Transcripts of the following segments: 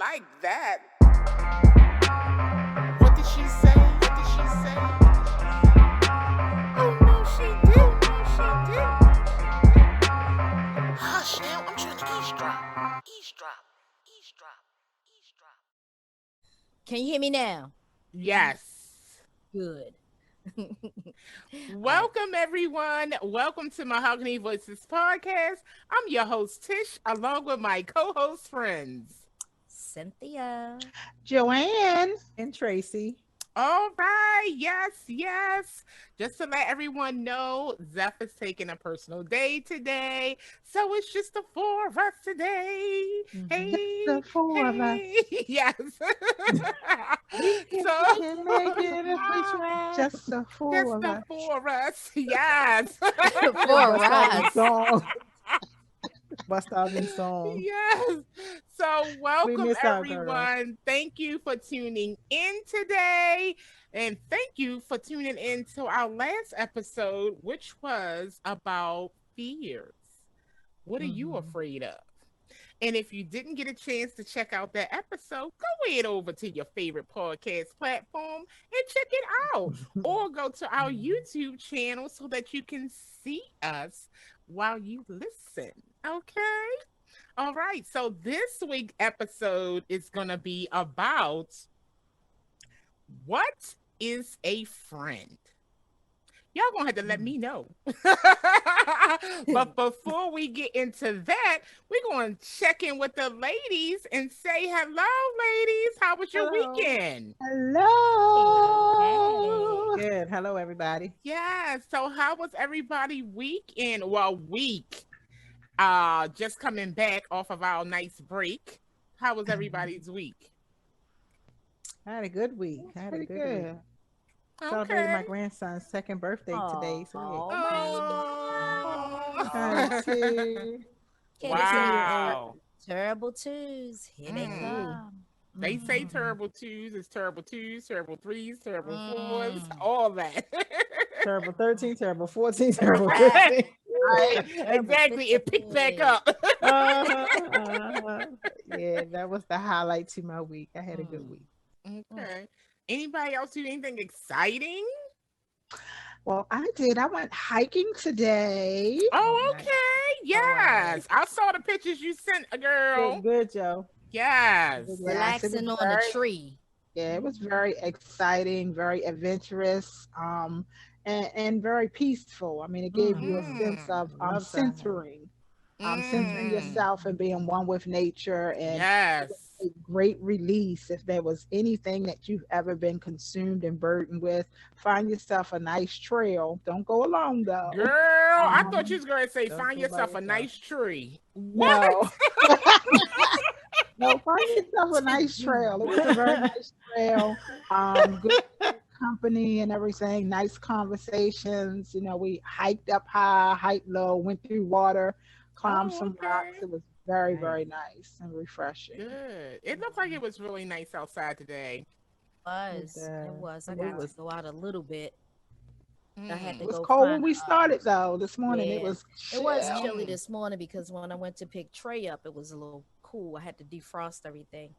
like that. What did she say? What did she say? Oh no, she did. No, she did. Hush now, I'm trying to eavesdrop. Eavesdrop. Eavesdrop. Eavesdrop. Can you hear me now? Yes. Good. Welcome, everyone. Welcome to Mahogany Voices podcast. I'm your host, Tish, along with my co-host friends. Cynthia. Joanne. And Tracy. All right. Yes, yes. Just to let everyone know, Zeph is taking a personal day today. So it's just the four of us today. Hey, The four of us. hey. Yes. We can make it if we try. Just the four Just of the us. four of us. Yes. For Bust out in us. song. Bust out in song. Yes. So welcome miss our girl. everyone. Thank you for tuning in today. And thank you for tuning in to our last episode, which was about fears. What are you afraid of? And if you didn't get a chance to check out that episode, go head over to your favorite podcast platform and check it out. Or go to our YouTube channel so that you can see us while you listen. Okay? All right. So this week's episode is going to be about what is a friend? Y'all gonna have to let me know. But before we get into that, we're gonna check in with the ladies and say hello, ladies. How was your Hello. weekend? Hello. Good. Hello, everybody. Yeah. So how was everybody weekend? Well, week. Just coming back off of our nice break. How was everybody's week? I had a good week. I had a Pretty good good. week. Celebrated my Okay. grandson's second birthday today. So Oh, Oh. yeah. Too. Wow. Terrible twos. Here they Mm. come. They say Mhm. terrible twos, it's terrible twos, terrible threes, terrible fours, Mm. all that. Terrible 13, terrible 14, terrible Right. 15. Right. Exactly. It picked back up. Yeah, that was the highlight to my week. I had a good Mm. week. Okay. Anybody else do anything exciting? Well, I did. I went hiking today. Oh, nice. okay. Yes. I saw the pictures you sent, a girl. Good, Joe. Yes. Yes, it Relaxing was on a very, tree. yeah, it was very exciting, very adventurous, and very peaceful. I mean, it gave you a sense Mm. of Love that. centering Mm. yourself and being one with nature, and Yes. a great release. If there was anything that you've ever been consumed and burdened with, find yourself a nice trail. Don't go alone though. Girl, I thought you Um, was going to say Don't find go by yourself a yourself. nice tree. What? no, no, find yourself a nice trail. It was a very nice trail. Good company and everything. Nice conversations. You know, we hiked up high, hiked low, went through water, climbed Oh, some rocks. okay. It was very, Nice. very nice and refreshing. Good. It looked like it was really nice outside today. Was. It does. was. I It got to was. go out a little bit. I had Mm. to It was go cold when find we started though. This morning it yeah. was It was chill. chilly Mm. this morning because when I went to pick Trey up, it was a little cool. I had to defrost everything.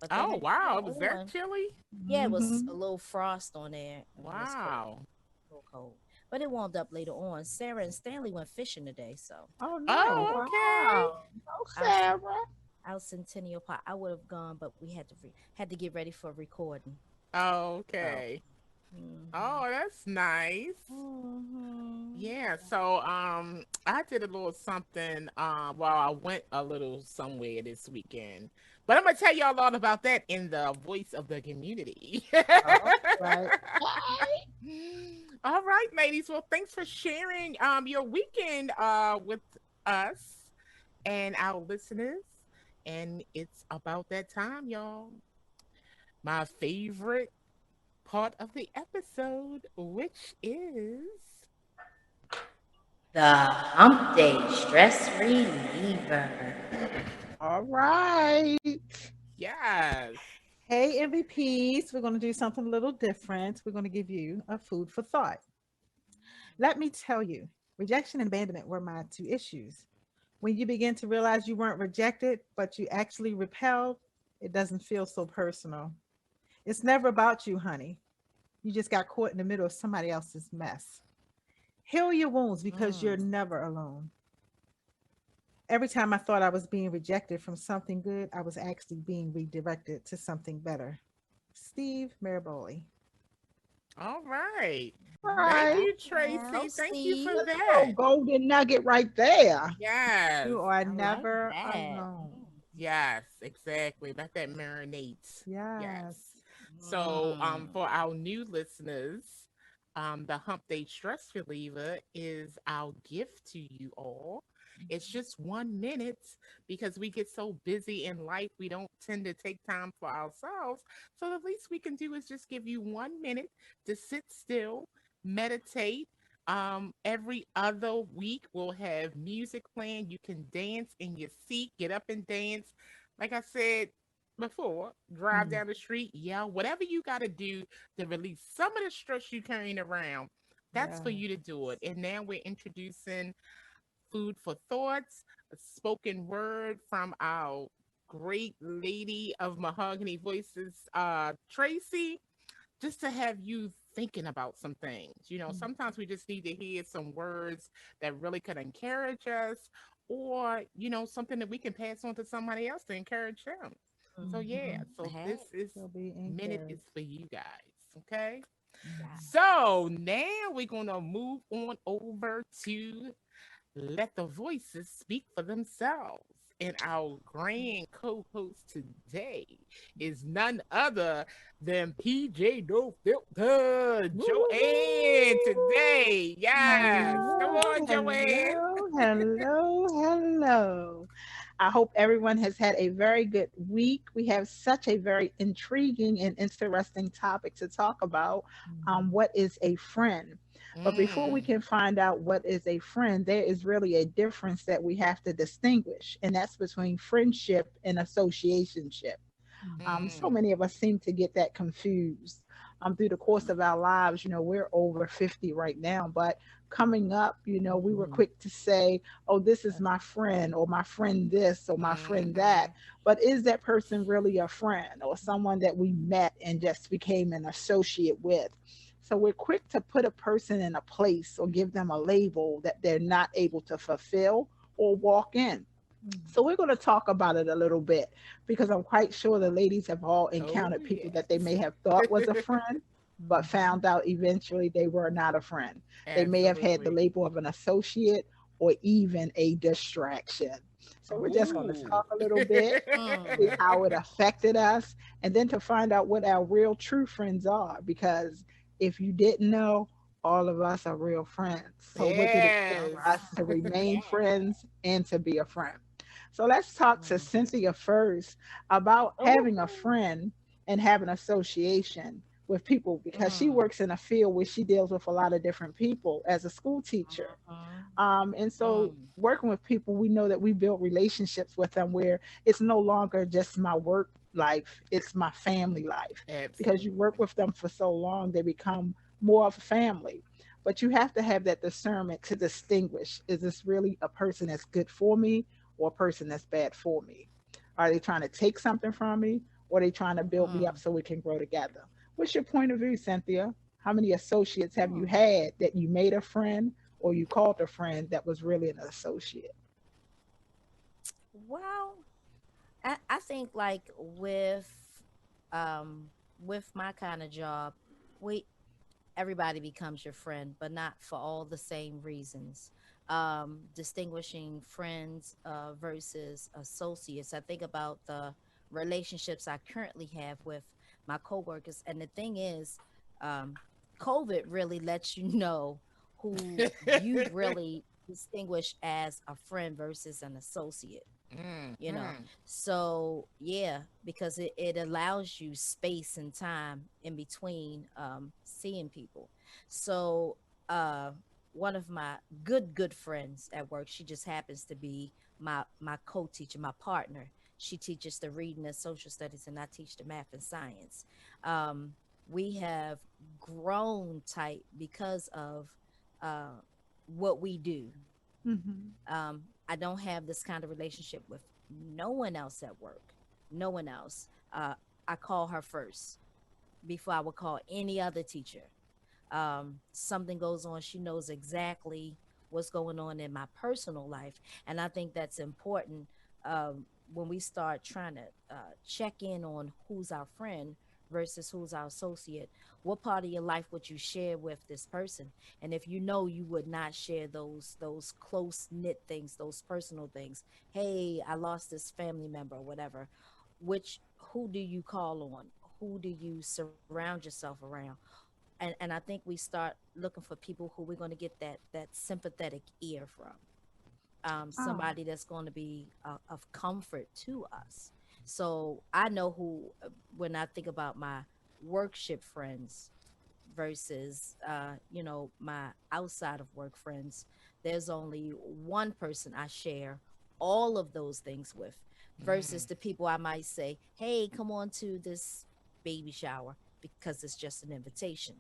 But then Oh, it wow. got Was that on. chilly? Yeah, it was Hmm. a little frost on there and it was cold. Wow. A little cold. But it warmed up later on. Sarah and Stanley went fishing today, so Oh, nice. Oh, okay. Wow. Oh, out Sarah. out Centennial Park. I would have gone, but we had to get ready for recording. Oh, So, okay. hmm Oh, that's nice. Yeah, so I did a little something well, I went a little somewhere this weekend. But I'm gonna tell y'all all about that in the voice of the community. All right. All right, ladies. Well, thanks for sharing your weekend with us and our listeners. And it's about that time, y'all. My favorite part of the episode, which is the hump day stress reliever. All right. yes. Hey, MVPs, we're going to do something a little different. We're going to give you a food for thought. Let me tell you, rejection and abandonment were my two issues. When you begin to realize you weren't rejected, but you actually repelled, it doesn't feel so personal. It's never about you, honey. You just got caught in the middle of somebody else's mess. Heal your wounds because you're Mm. never alone. Every time I thought I was being rejected from something good, I was actually being redirected to something better. Steve Maraboli. All right. Thank Right. you, Go, Tracy. Thank you for Steve. That's a little that. golden nugget right there. Yes. You are I like never that. alone. Yes, exactly. Let that marinate. Yes. Yes. So, Mm. for our new listeners, the Hump Day Stress Reliever is our gift to you all. It's just 1 minute because we get so busy in life, we don't tend to take time for ourselves. So, the least we can do is just give you 1 minute to sit still, meditate. Every other week, we'll have music playing. You can dance in your seat, get up and dance. Like I said, before, drive Mm. down the street, yell, whatever you got to do to release some of the stress you're carrying around. That's Yeah. for you to do it. And now we're introducing food for thoughts, a spoken word from our great lady of mahogany voices, Tracy, just to have you thinking about some things. Mm. Sometimes we just need to hear some words that really could encourage us, or, something that we can pass on to somebody else to encourage them. So, yeah, Mm-hmm. so Hey, this is She'll be minute is encouraged. for you guys. Okay. Mhm. yeah. So now we're going to move on over to let the voices speak for themselves. And our grand co host today is none other than PJ No Filter, Joanne, Woo! today. Yes. Come Hello, on, Joanne. hello, hello, hello. I hope everyone has had a very good week. We have such a very intriguing and interesting topic to talk about. Mhm. What is a friend? But before we Mm, can find out what is a friend, there is really a difference that we have to distinguish, and that's between friendship and associationship. So mm, many of us seem to get that confused through the course of our lives. We're over 50 right now, but coming up, we were Mhm. quick to say, oh, this is Yes. my friend, or my friend this, or my friend that. mm, But is that person really a friend, or someone that we met and just became an associate with? So we're quick to put a person in a place or give them a label that they're not able to fulfill or walk in. Mhm. So we're going to talk about it a little bit because I'm quite sure the ladies have all oh, encountered people that they yes. may have thought was a friend, but Mhm. found out eventually they were not a friend. They may have had the Absolutely. label of an associate or even a distraction. So we're just going to Ooh. talk a little bit, see Mm. how it affected us, and then to find out what our real true friends are. Because if you didn't know, all of us are real friends. So what did it take Yes. for us to remain Yeah. friends and to be a friend? So let's talk to Mm. Cynthia first about having a Ooh. friend and having association with people because she Mm. works in a field where she deals with a lot of different people as a school teacher. Mhm. And so Mm. working with people, we know that we build relationships with them where it's no longer just my work life, it's my family life. Because you work Absolutely. with them for so long, they become more of a family. But you have to have that discernment to distinguish, is this really a person that's good for me or a person that's bad for me? Are they trying to take something from me, or are they trying to build me up Mm. so we can grow together? What's your point of view, Cynthia? How many associates have you Mm. had that you made a friend or you called a friend that was really an associate? Well, I think like with my kind of job, we everybody becomes your friend, but not for all the same reasons. Distinguishing friends versus associates. I think about the relationships I currently have with my coworkers, and the thing is, um, COVID really lets you know who you really distinguish as a friend versus an associate. Mm, you know mm, so yeah, because it allows you space and time in between seeing people. So uh one of my good friends at work, she just happens to be my co-teacher, my partner. She teaches the reading and social studies, and I teach the math and science. um we have grown tight because of uh what we do. Hmm. I don't have this kind of relationship with no one else at work. no one else. I call her first before I would call any other teacher. Something goes on, she knows exactly what's going on in my personal life. And I think that's important, when we start trying to check in on who's our friend versus who's our associate. What part of your life would you share with this person? And if you know you would not share those close knit things, those personal things, hey, I lost this family member or whatever, which who do you call on? Who do you surround yourself around? And I think we start looking for people who we're going to get that sympathetic ear from, Oh, somebody that's going to be of comfort to us. So I know who, when I think about my workship friends versus my outside of work friends, there's only one person I share all of those things with, versus Mm, the people I might say, hey, come on to this baby shower, because it's just an invitation,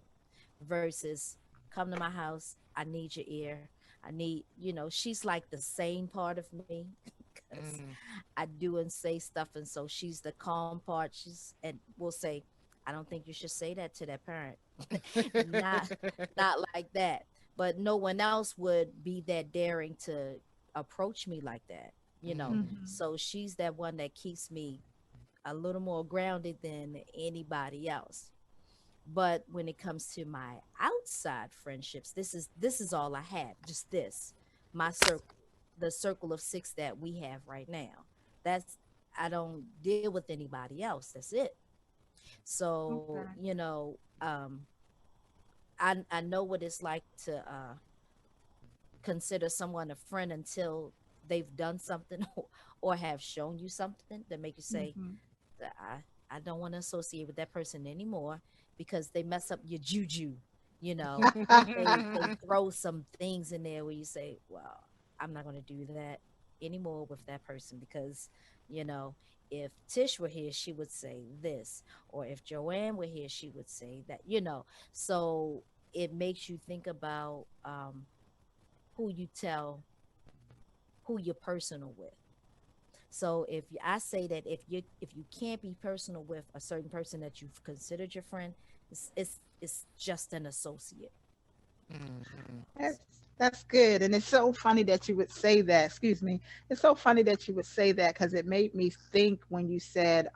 versus come to my house, I need your ear, I need, she's like the sane part of me because mm, I do and say stuff, and so she's the calm part. She's, and will say, I don't think you should say that to that parent. not not like that. But no one else would be that daring to approach me like that, mm, hmm, so she's that one that keeps me a little more grounded than anybody else. But when it comes to my outside friendships, this is all I have. Just this, my circle, the circle of six that we have right now. That's, I don't deal with anybody else. That's it. So okay. I know what it's like to consider someone a friend until they've done something or have shown you something that make you say, Hmm. that I don't want to associate with that person anymore, because they mess up your juju. You know, they throw some things in there where you say, well, I'm not going to do that anymore with that person, because you know if Tish were here, she would say this, or if Joanne were here, she would say that. So it makes you think about who you tell, who you're personal with. So I say that if you can't be personal with a certain person that you've considered your friend, it's just an associate. mm, That's that's good, and it's so funny that you would say that. Excuse me. It's so funny that you would say that because it made me think when you said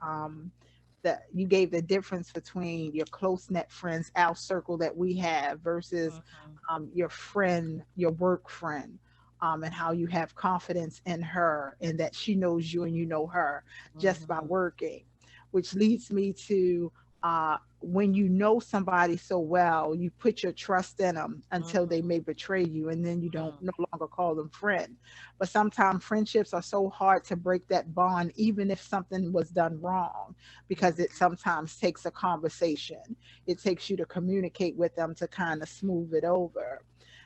that you gave the difference between your close knit friends, our circle that we have, versus Mhm. your friend, your work friend, and how you have confidence in her and that she knows you and you know her just by Mhm. working, which leads me to when you know somebody so well, you put your trust in them until they Mhm. may betray you, and then you don't Mhm. no longer call them friend. But sometimes friendships are so hard to break that bond, even if something was done wrong, because it Mhm. sometimes takes a conversation. It takes you to communicate with them to kind of smooth it over.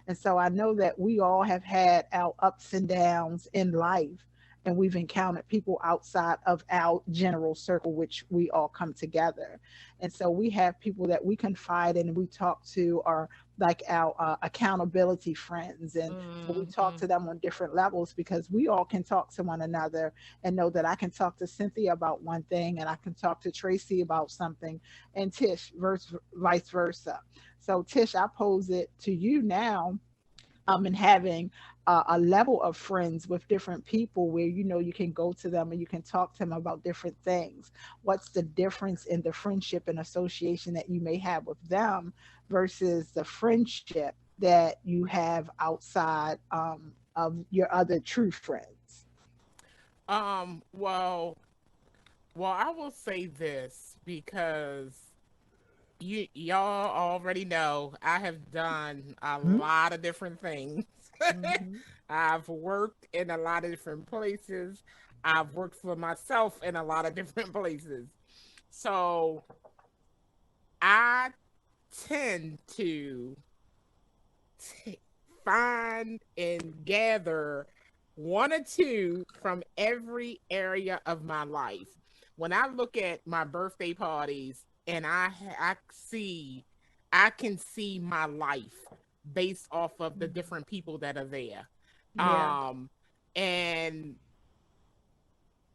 And so I know that we all have had our ups and downs in life, and we've encountered people outside of our general circle, which we all come together. And so we have people that we confide in and we talk to, are like our accountability friends. And so we talk Mhm. to them on different levels because we all can talk to one another and know that I can talk to Cynthia about one thing and I can talk to Tracy about something, and Tish, vice versa. So, Tish, I pose it to you now, and having a level of friends with different people where you know you can go to them and you can talk to them about different things. What's the difference in the friendship and association that you may have with them versus the friendship that you have outside of your other true friends? well, I will say this because y'all already know I have done a Hmm. lot of different things. Hmm. I've worked in a lot of different places. I've worked for myself in a lot of different places. So I tend to t- find and gather one or two from every area of my life. When I look at my birthday parties and I can see my life based off of the different people that are there. Yeah. Um, and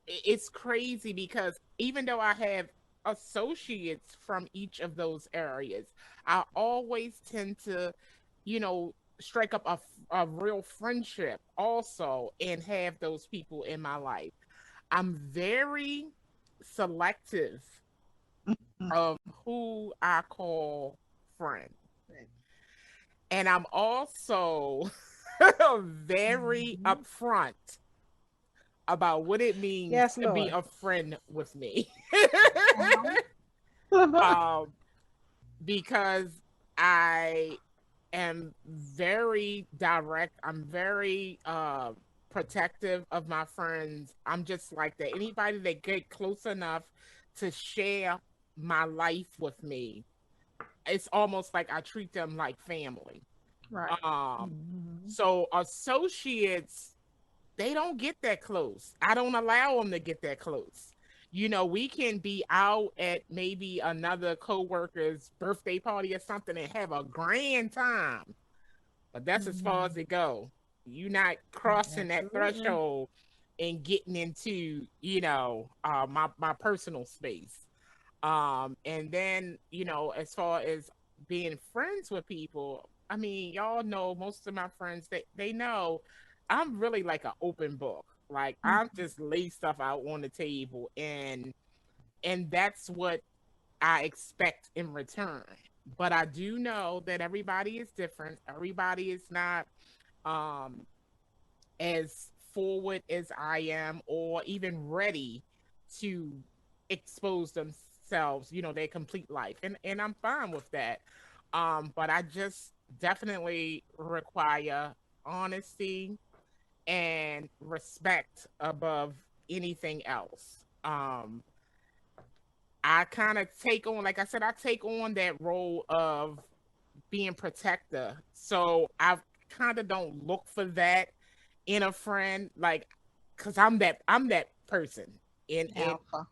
it's crazy because even though I have associates from each of those areas, I always tend to, strike up a real friendship also and have those people in my life. I'm very selective of who I call friend. And I'm also very Mhm. upfront about what it means Yes, to be Lord. a friend with me. Mhm. um, because I am very direct. I'm very protective of my friends. I'm just like that. Anybody that get close enough to share my life with me, it's almost like I treat them like family. Right. Um, Mhm. so associates, they don't get that close. I don't allow them to get that close. We can be out at maybe another coworker's birthday party or something and have a grand time, but that's as far as Mhm. it go. You're not crossing that Absolutely. threshold and getting into, my personal space. And then, as far as being friends with people, I mean, y'all know most of my friends, they know I'm really like an open book. Like I'm Mhm. just lay stuff out on the table, and that's what I expect in return. But I do know that everybody is different. Everybody is not um as forward as I am or even ready to expose themselves, their complete life. And I'm fine with that. But I just definitely require honesty and respect above anything else. I kind of take on, like I said, I take on that role of being protector. So I kind of don't look for that in a friend, like, cause I'm that person. And Alpha.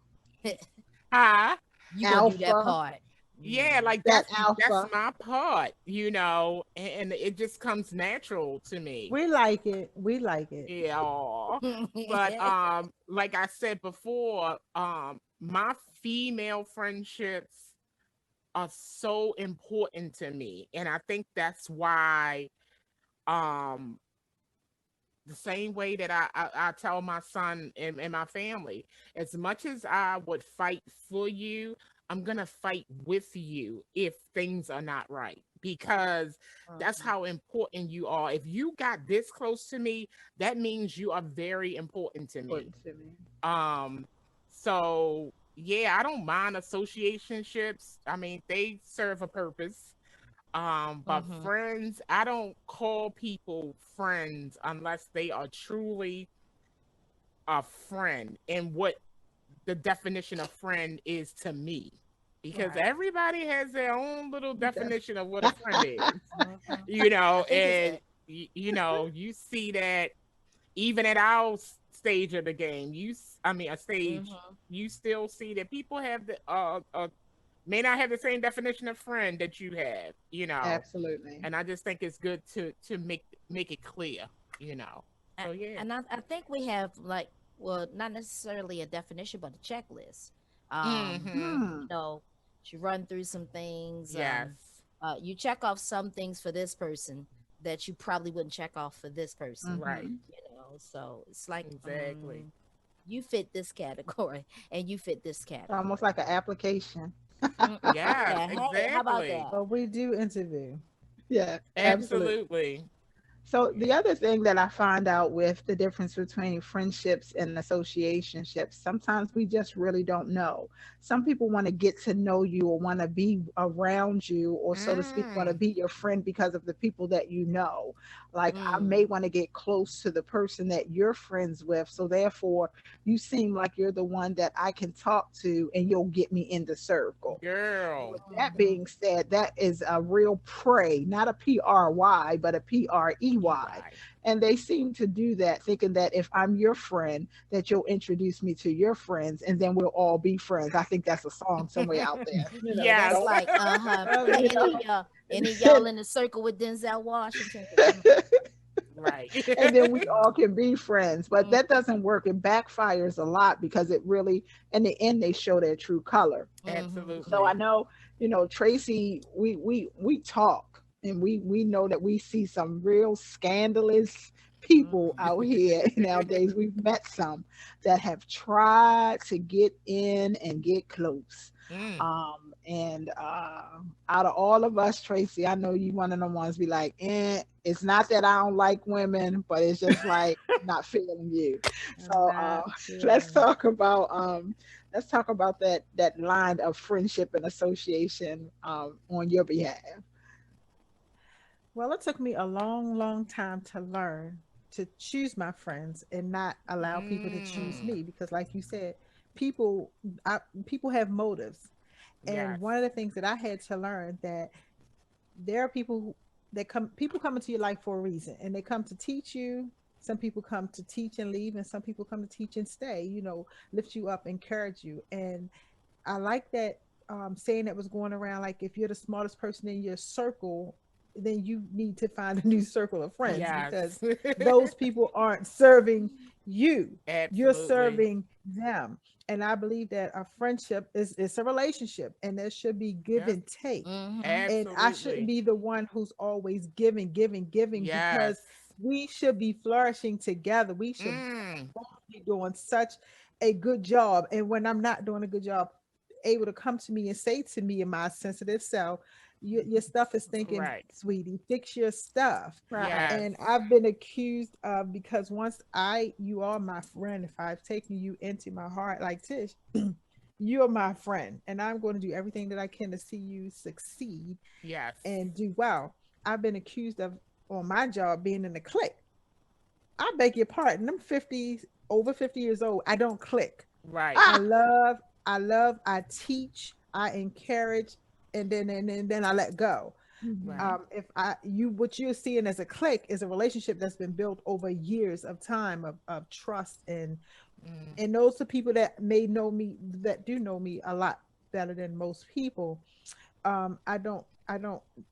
hi, You gonna do that Alpha. part. yeah, Mm. like That that's alpha. my part, and it just comes natural to me. We like it. We like it. Yeah, but like I said before, my female friendships are so important to me, and I think that's why um the same way that I tell my son and my family, as much as I would fight for you, I'm gonna fight with you if things are not right, because that's Mhm. how important you are. If you got this close to me, that means you are very important to me. Important to me. um so yeah, I don't mind associationships. I mean, they serve a purpose. But Mhm. friends, I don't call people friends unless they are truly a friend, and what the definition of friend is to me. Because Right. everybody has their own little That's definition of what a friend is, Mhm. I think it's and you see that even at our stage of the game, I mean, a stage, Mhm. you still see that people have the may not have the same definition of friend that you have, absolutely. and I just think it's good to make it clear, you know. So yeah. And I think we have like, well, not necessarily a definition, but a checklist. Mm-hmm. You Hmm. know, to run through some things. Yes. You check off some things for this person that you probably wouldn't check off for this person. Right. Mm-hmm. So it's like, Exactly. you fit this category and you fit this Almost category. like an application. Yes. Yeah. Hey, how about Exactly. that? But we do interview. Yeah, absolutely. Absolutely. So the Yeah. other thing that I find out with the difference between friendships and associationships, sometimes we just really don't know. Some people want to get to know you or want to be around you, or so to speak, want to Mm. be your friend because of the people that you know. Like I may Mm. want to get close to the person that you're friends with, so therefore you seem like you're the one that I can talk to and you'll get me in the circle. Girl. With that Mhm. being said, that is a real prey, not a PRY, but a PREY. EY. And they seem to do that, thinking that if I'm your friend, that you'll introduce me to your friends and then we'll all be friends. I think that's a song somewhere out there. That's Yes. Don't, like, Love you it. any know. of y'all, any of y'all in the circle with Denzel Washington. 'Cause, Right. Right. And then we all can be friends. But that doesn't work. It backfires a lot because it really, in the end, they show their true color. Mm-hmm. So I Absolutely. know, Tracy, we talk, and we know that we see some real scandalous people Mm-hmm. out here nowadays. We've met some that have tried to get in and get close. Mm. And out of all of us, Tracy, I know you one of the ones be like, it's not that I don't like women, but it's just like I'm not feeling you. I'm So not let's feeling. talk about that line of friendship and association on your behalf. Well, it took me a long, long time to learn to choose my friends and not allow people to choose Mm. me because, like you said, people, people have motives. And Yes. one of the things that I had to learn that there are people that people come into your life for a reason, and they come to teach you. Some people come to teach and leave, and some people come to teach and stay. Lift you up, encourage you, and I like that saying that was going around. Like, if you're the smartest person in your circle, then you need to find a new circle of friends because Yes. those people aren't serving you. You're Absolutely. serving them. And I believe that a friendship is a relationship, and there should be give Yep. and take. Mm-hmm. And I shouldn't Absolutely. be the one who's always giving, giving, giving Yes. because we should be flourishing together. We should Mm. both be doing such a good job. And when I'm not doing a good job, able to come to me and say to me in my sensitive self, your stuff is thinking, Right. sweetie, fix your stuff. Right. Yes. And I've been accused of, because once you are my friend, if I've taken you into my heart like Tish, you're my friend, and I'm going to do everything that I can to see you succeed Yes. and do well. I've been accused of, on my job, being in the clique. I beg your pardon. I'm 50, over 50 years old. I don't click. Right. I Ah, love, I teach, I encourage, and then I let go. Right. mhm. If what you're seeing as a clique is a relationship that's been built over years of time of trust, Mm. and those are people that may know me, that do know me a lot better than most people. I don't,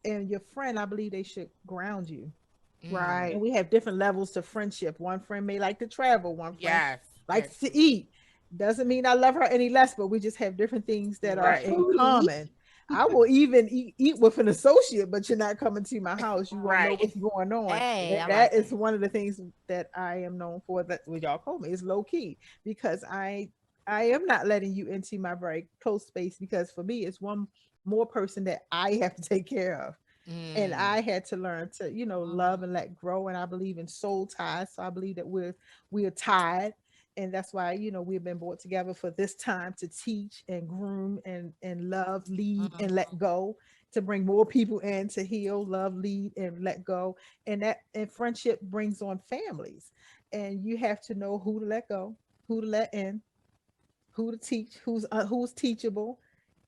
and your friend, I believe they should ground you. Mm. And Right. we have different levels to friendship. One friend may like to travel, one friend Yes. likes to Absolutely. eat. Doesn't mean I love her any less, but we just have different things that A are Right. in foodie. common. I will even eat with an associate, but you're not coming to my house. You won't know Right. what's going on. Hey, And I that like is that. one of the things that I am known for, that what y'all call me, is low key, because I am not letting you into my very close space, because for me it's one more person that I have to take care of. And Mm. I had to learn to, love and let grow. And I believe in soul ties. So I believe that we are tied. And that's why, we've been brought together for this time to teach and groom and love, lead and Mm-hmm. let go, to bring more people in, to heal, love, lead and let go. And friendship brings on families. And you have to know who to let go, who to let in, who to teach, who's teachable,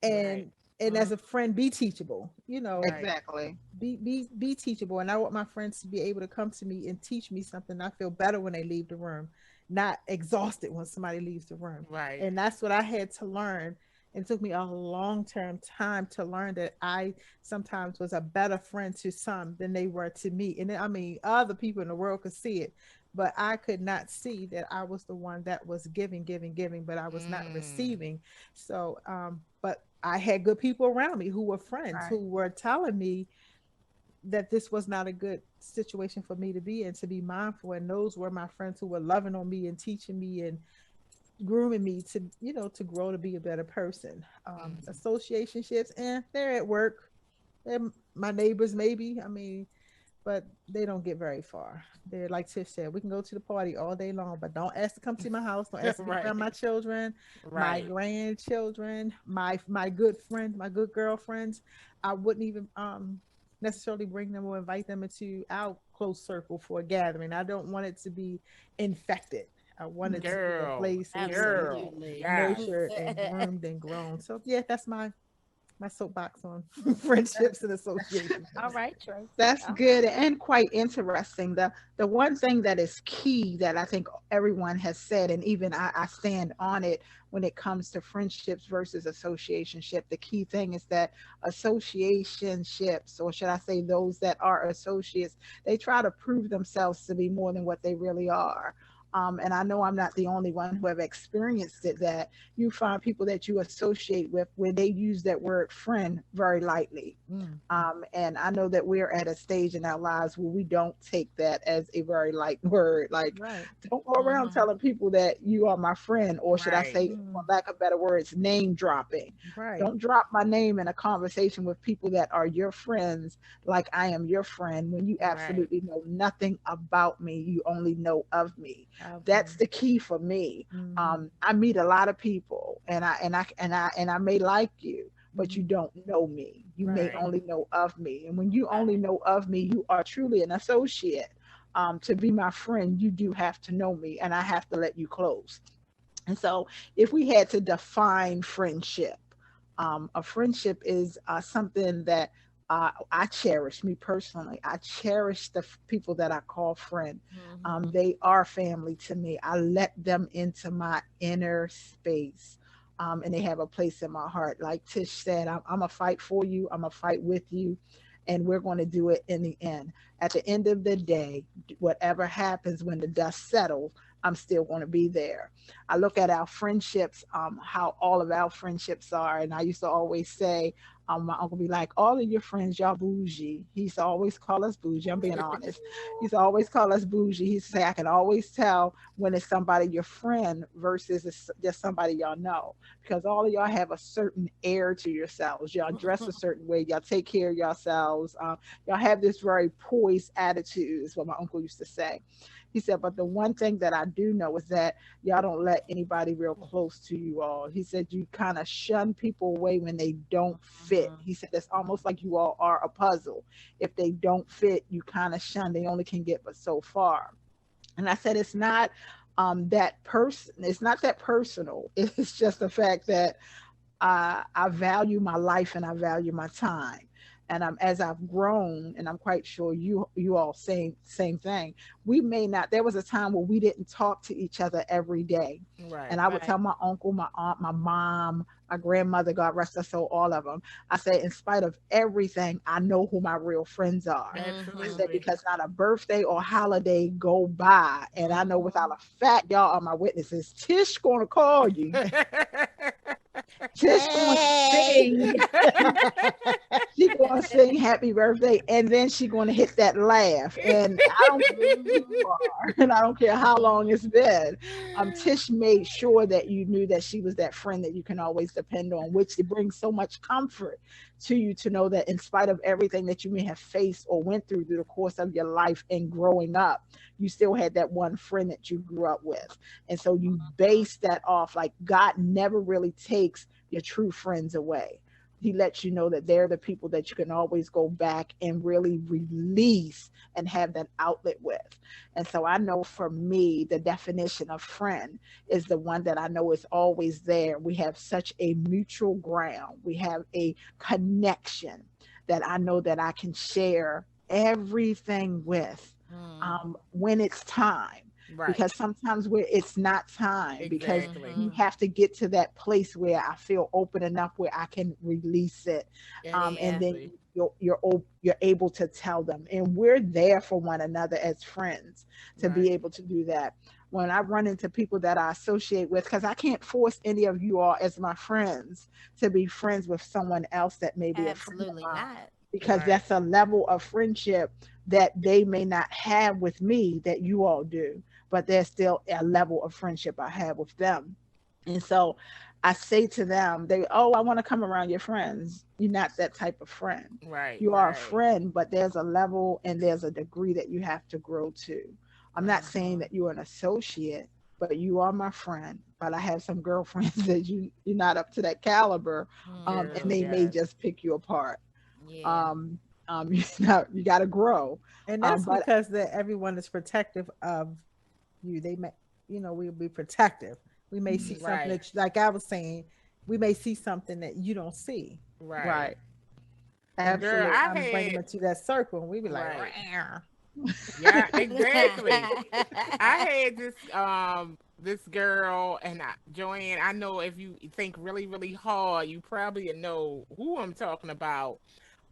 Right. and as a friend, be teachable. Right. Exactly. Be teachable. And I want my friends to be able to come to me and teach me something. I feel better when they leave the room, not exhausted when somebody leaves the room. Right. And that's what I had to learn. And it took me a long term time to learn that I sometimes was a better friend to some than they were to me. And I mean, other people in the world could see it, but I could not see that I was the one that was giving, giving, giving, but I was not Mm. receiving. So, but I had good people around me who were friends, Right. who were telling me that this was not a good situation for me to be in, to be mindful. And those were my friends who were loving on me and teaching me and grooming me to, to grow, to be a better person. Mm. Associationships, they're at work. They're my neighbors, maybe. I mean, but they don't get very far. They're like Tish said, we can go to the party all day long, but don't ask to come to my house. Don't ask to be around Right. my children, my Right. grandchildren, my good friends, my good girlfriends. I wouldn't even necessarily bring them or invite them into our close circle for a gathering. I don't want it to be infected. I want it to be a Girl. place where we can be Girl. Absolutely. Yes. nurtured and groomed and grown. So yeah, that's my my soapbox on friendships and associations. All right, Tracy. That's All good and quite interesting. The one thing that is key that I think everyone has said, and even I stand on it when it comes to friendships versus associationship. The key thing is that associationships, or should I say those that are associates, they try to prove themselves to be more than what they really are. And I know I'm not the only one who have experienced it, that you find people that you associate with where they use that word friend very lightly. Mm, And I know that we're at a stage in our lives where we don't take that as a very light word. Like, right. don't go around telling people that you are my friend, or should I Right. say, for lack of better words, name dropping. Right. Don't drop my name in a conversation with people that are your friends like I am your friend, when you Right. absolutely know nothing about me. You only know of me. Okay. That's the key for me. Mhm, I meet a lot of people, and I may like you, but you mhm. don't know me. You may Right. Right. only know of me. And when you only right. know of me, you are truly an associate. To be my friend, you do have to know me, and I have to let you close. And so, if we had to define friendship, a friendship is something that I cherish. Me personally, I cherish the people that I call friend. Mm-hmm. They are family to me. I let them into my inner space. And they have a place in my heart. Like Tish said, I'm a fight for you. I'm a fight with you, and we're going to do it in the end. At the end of the day, whatever happens when the dust settles, I'm still going to be there. I look at our friendships, how all of our friendships are, and I used to always say, my uncle be like, all of your friends, y'all bougie. He used to always call us bougie. I'm being honest. He used to always call us bougie. He used to say, I can always tell when it's somebody your friend versus it's just somebody y'all know, because all of y'all have a certain air to yourselves. Y'all dress a certain way. Y'all take care of yourselves. Y'all have this very poised attitude, is what my uncle used to say. He said, but the one thing that I do know is that y'all don't let anybody real close to you all. He said, you kind of shun people away when they don't fit. Mm-hmm. He said, it's almost like you all are a puzzle. If they don't fit, you kind of shun. They only can get but so far. And I said, it's not that person. It's not that personal. It's just the fact that I value my life and I value my time. And as I've grown, and I'm quite sure you all same thing. We may not. There was a time where we didn't talk to each other every day, Right. and I would tell Right. my uncle, my aunt, my mom, my grandmother, God rest her soul, all of them. I said, in spite of everything, I know who my real friends are. I Mm-hmm. said, Absolutely. because not a birthday or holiday go by, and I know without Mm-hmm. a fact, y'all are my witnesses. Tish gonna call you. Tish gonna sing. She gonna sing happy birthday, and then she gonna hit that laugh. And I don't care who you Mm-hmm. are, and I don't care how long it's been. Tish made sure that you knew that she was that friend that you can always depend on, which it brings so much comfort to you to know that in spite of everything that you may have faced or went through the course of your life and growing up, you still had that one friend that you grew up with. And so you base that off, like, God never really takes your true friends away. He lets you know that they're the people that you can always go back and really release and have that outlet with. And so I know for me, the definition of friend is the one that I know is always there. We have such a mutual ground, we have a connection that I know that I can share everything with, when it's time. Right. Because sometimes where it's not time, because Exactly. you Mm-hmm. have to get to that place where I feel open enough where I can release it, and Yeah. then Absolutely. you're able to tell them, and we're there for one another as friends to be Right. able to do that. When I run into people that I associate with, because I can't force any of you all as my friends to be friends with someone else that may be a friend of Absolutely mine, not. because Right. that's a level of friendship that they may not have with me that you all do, but there's still a level of friendship I have with them. And so I say to them, oh, I want to come around your friends. You're not that type of friend. Right. You are a Right. friend, but there's a level and there's a degree that you have to grow to. I'm not Right. saying Mm-hmm. that you're an associate, but you are my friend. But I have some girlfriends that you're not up to that caliber, and Mm-hmm. Girl, they may yes. just pick you apart. Yeah. Um, you got to grow. And that's But because that everyone is protective of you. They may, we'll be protective. We may see something Right. that, like I was saying, we may see something that you don't see. Right. Right. And Girl, Absolutely. I sometimes bring them had into that circle, and we be like, right. "Rah." Yeah, exactly. I had this girl and Joanne, I know if you think really, really hard, you probably know who I'm talking about.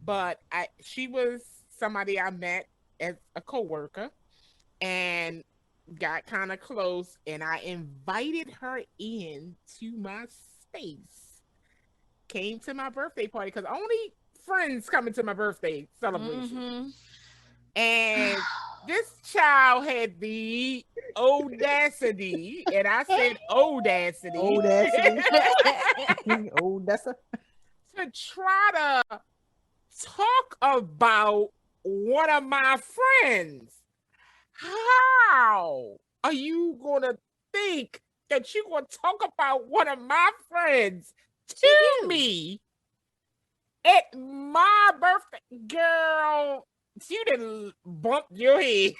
But she was somebody I met as a coworker and got kind of close, and I invited her in to my space. Came to my birthday party because only friends coming to my birthday celebration. Mm-hmm. And this child had the audacity, and I said audacity, Audacity. Oh, that's a to try to talk about one of my friends. How are you gonna think that you're gonna talk about one of my friends To to you. me at my birthday? Girl, you didn't bump your head.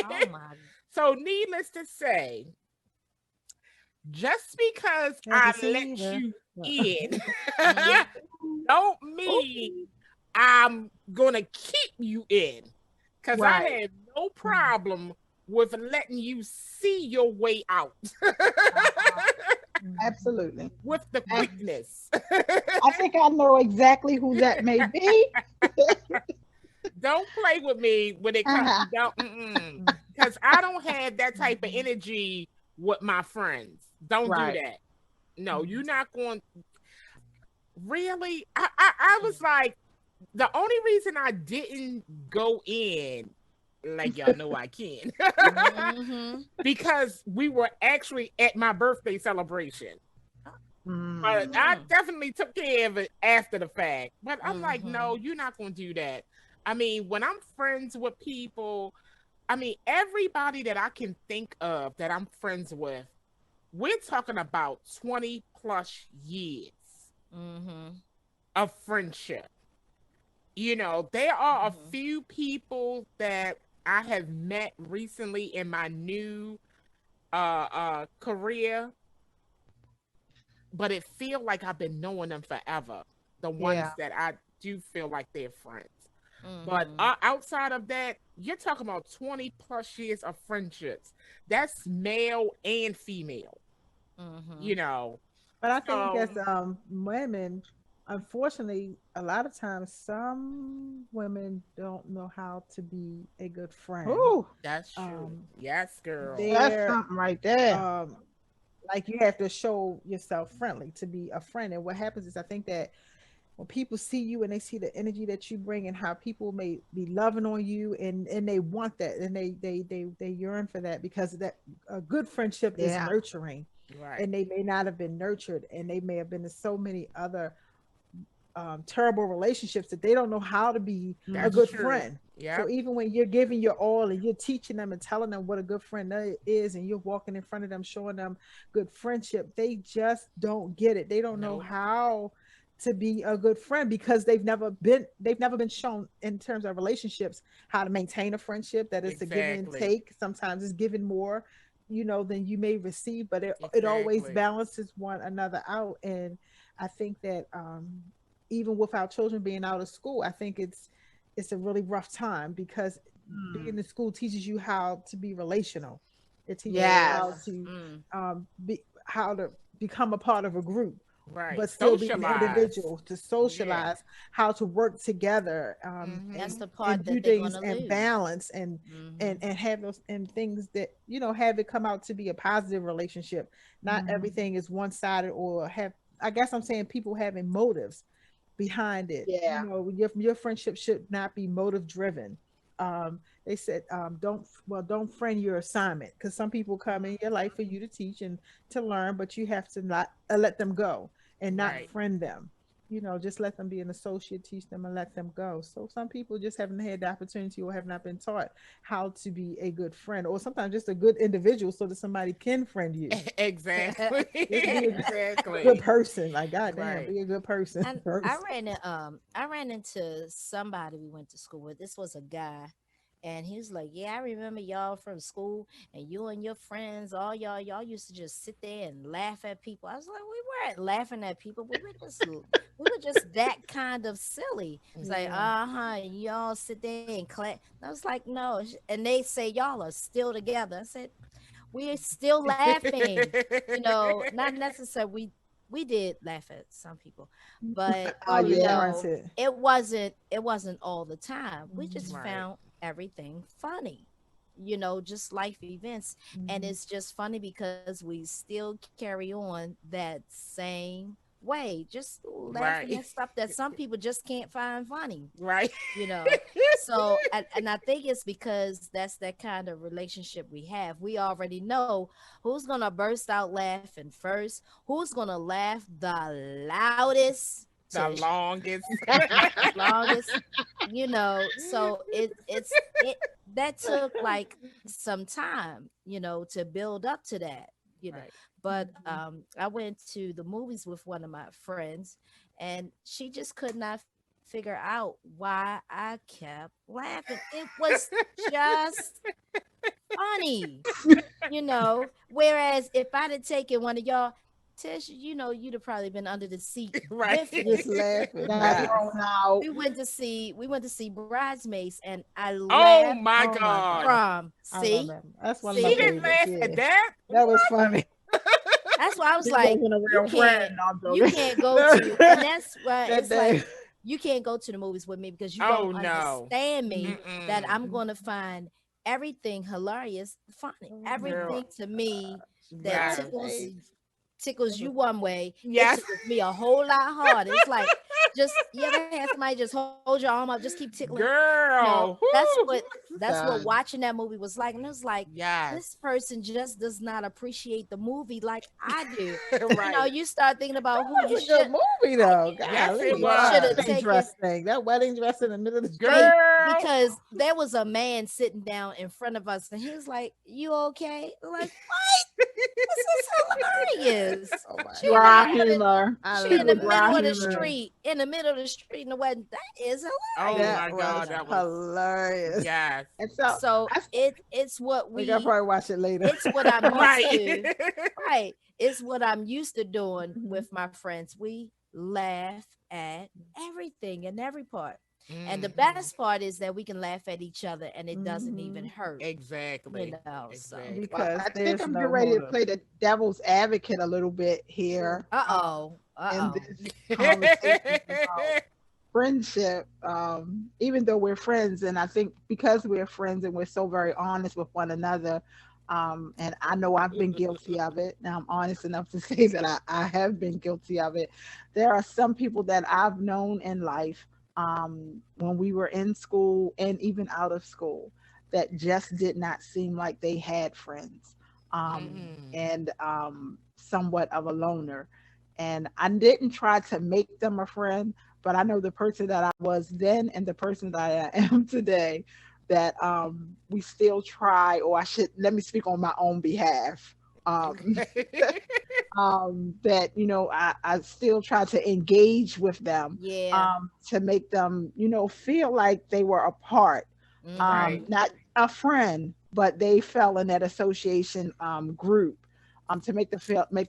Oh my. So, needless to say, just because can't I deceive let her. you in, Mm. don't Ooh, mean I'm gonna keep you in. Because I right. have no problem with letting you see your way out Absolutely. with the I, quickness. I think I know exactly who that may be. Don't play with me when it comes. Don't, because I don't have that type of energy with my friends. Don't do Right. that. No, you're not going. Really, I was like, the only reason I didn't go in, like y'all know I can, Mm-hmm. because we were actually at my birthday celebration. But Mm, I Mm. definitely took care of it after the fact. But I'm like, Mm-hmm. no, you're not going to do that. I mean, when I'm friends with people, I mean, everybody that I can think of that I'm friends with, we're talking about 20 plus years Mm-hmm. of friendship. There are a Mm-hmm. few people that I have met recently in my new career, but it feel like I've been knowing them forever. The yeah. ones that I do feel like they're friends. But Mm-hmm. outside of that, you're talking about 20 plus years of friendships. That's male and female, Mm-hmm. you know. But I think So, as women, unfortunately, a lot of times some women don't know how to be a good friend. Ooh, that's true. Um, Yes, girl. that's they're something right there. um, like you have to show yourself friendly to be a friend. And what happens is, I think that when people see you and they see the energy that you bring and how people may be loving on you, and they want that, and they yearn for that, because that a good friendship is Yeah. nurturing, Right. and they may not have been nurtured, and they may have been in so many other terrible relationships that they don't know how to be a That's good Hmm. true. friend. So Yep. even when you're giving your all and you're teaching them and telling them what a good friend is, and you're walking in front of them showing them good friendship, they just don't get it. They don't know No. how to be a good friend, because they've never been shown in terms of relationships how to maintain a friendship, that it's a give and Exactly. take. Sometimes it's giving more, than you may receive, but it always Exactly. balances one another out. And I think that even with our children being out of school, I think it's a really rough time, because being Mm. in school teaches you how to be relational. It teaches you Yes. how Yeah. to Mm. how to become a part of a group, Right. but still be an Socialize. individual, to Yeah. socialize, how to work together, That's Mm-hmm. the and part do that they're things gonna and lose. balance, and Mm-hmm. have those and things that have it come out to be a positive relationship. Not Hmm. everything is one sided, or have, I guess I'm saying, people having motives behind it. Yeah. Your friendship should not be motive driven. They said, don't friend your assignment, because some people come in your life for you to teach and to learn, but you have to not let them go and not Right. friend them. Just let them be an associate, teach them, and let them go. So some people just haven't had the opportunity, or have not been taught how to be a good friend, or sometimes just a good individual, so that somebody can friend you. Exactly. Just be a good Exactly. person. Like, goddamn, Right. be a good person And first. I ran into somebody we went to school with. This was a guy, And he was like, "Yeah, I remember y'all from school, and you and your friends, all y'all used to just sit there and laugh at people." I was like, "We weren't laughing at people. We were just that kind of silly." It's like, Yeah. "Uh-huh, y'all sit there and clap." I was like, "No." And they say y'all are still together. I said, "We're still laughing." Not necessarily we did laugh at some people, but Oh yeah, Yeah. that's it. it wasn't all the time. We just Mhm. Right. found everything funny, just life events. And Mhm. it's just funny because we still carry on that same way, just laughing Right. at stuff that some people just can't find funny Right. you know so and I think it's because that's that kind of relationship we have. We already know who's gonna burst out laughing first, who's gonna laugh the loudest The to longest. longest. So it that took like some time, to build up to that. Right. But Mhm. I went to the movies with one of my friends, and she just could not figure out why I kept laughing. It was just funny. Whereas if I'd have taken one of y'all, Tish, you'd have probably been under the seat Right. with Just me. laughing. Got Yes. thrown out. We went to see Bridesmaids, and I Oh laughed my Oh my God. God. from I love see that. That's one of my She see didn't favorites. laugh at Yeah. that. That was funny. that's why I was He like, wasn't a you real can't friend. No, I'm you joking. can't go No. to, and that's why That it's like day. you can't go to the movies with me because you Oh don't no. understand me, that Mm-mm. I'm going to find everything hilarious funny. Oh my Girl. Everything to me that Yes. tickles you God. one way, it Yes. tickles me a whole lot harder. It's like, just, you ever had somebody just hold your arm up, just keep tickling? Girl. That's what Whoo. God. watching that movie was like. And it was like, Yes. this person just does not appreciate the movie like I do. Right. You start thinking about who That you was a good should, movie like, though. Yes, it Golly. you That should was. have wedding taken, dress thing. That wedding dress in the middle of the street. Girl. because there was a man sitting down in front of us, and he was like, "You okay?" Like, this is hilarious. Oh my She in the Dry God. middle of the humor. I she in love the Super that. middle dry of the humor. street, in the wedding. That is Oh hilarious. my That God. was That was, hilarious. yes. And so So I it's what We gotta probably watch it later. I'm used Right. to. Right. It's what I'm used to doing Mhm. with my friends. We laugh at everything and every part. And the Hmm. best part is that we can laugh at each other and it doesn't even Mhm. hurt, Exactly. so. well, Exactly. I Because think there's I'm getting no ready to motive. play the devil's advocate a little bit here Uh-oh. in Uh-oh. this conversation about friendship. Even though we're friends, and I think because we're friends and we're so very honest with one another, and I know I've been guilty of it. Now I'm honest enough to say that I have been guilty of it. There are some people that I've known in life, when we were in school and even out of school, that just did not seem like they had friends, Mm-mm. and somewhat of a loner. And I didn't try to make them a friend, but I know the person that I was then and the person that I am today, that we still try, or I should let me speak on my own behalf. Um, Okay. that I still try to engage with them, Yeah. to make them feel like they were a part, Right. Mm-hmm. not a friend, but they fell in that association group, to make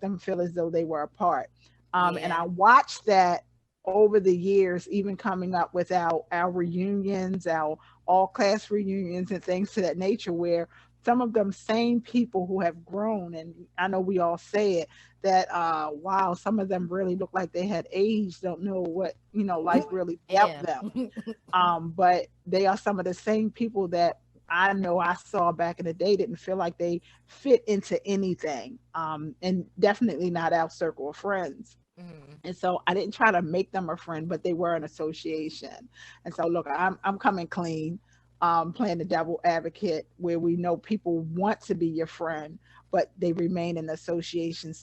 them feel as though they were a part. And Yeah. I watched that over the years, even coming up with our reunions, our all class reunions and things to that nature, where some of them same people who have grown, and I know we all say it, that wow, some of them really look like they had aged, don't know what life really dealt Yeah. them. But they are some of the same people that I know I saw back in the day didn't feel like they fit into anything, and definitely not our circle of friends. Mm. And so I didn't try to make them a friend, but they were an association. And so look, I'm coming clean, playing the devil advocate, where we know people want to be your friend, but they remain in the association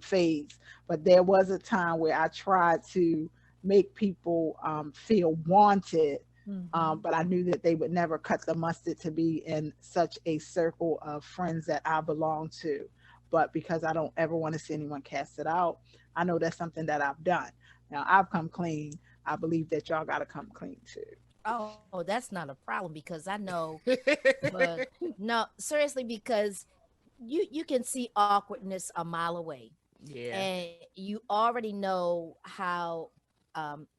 phase. But there was a time where I tried to make people feel wanted, Mhm. but I knew that they would never cut the mustard to be in such a circle of friends that I belong to. But because I don't ever want to see anyone cast it out, I know that's something that I've done. Now I've come clean. I believe that y'all got to come clean too. Oh, that's not a problem because I know, but no, seriously, because you can see awkwardness a mile away, Yeah. and you already know how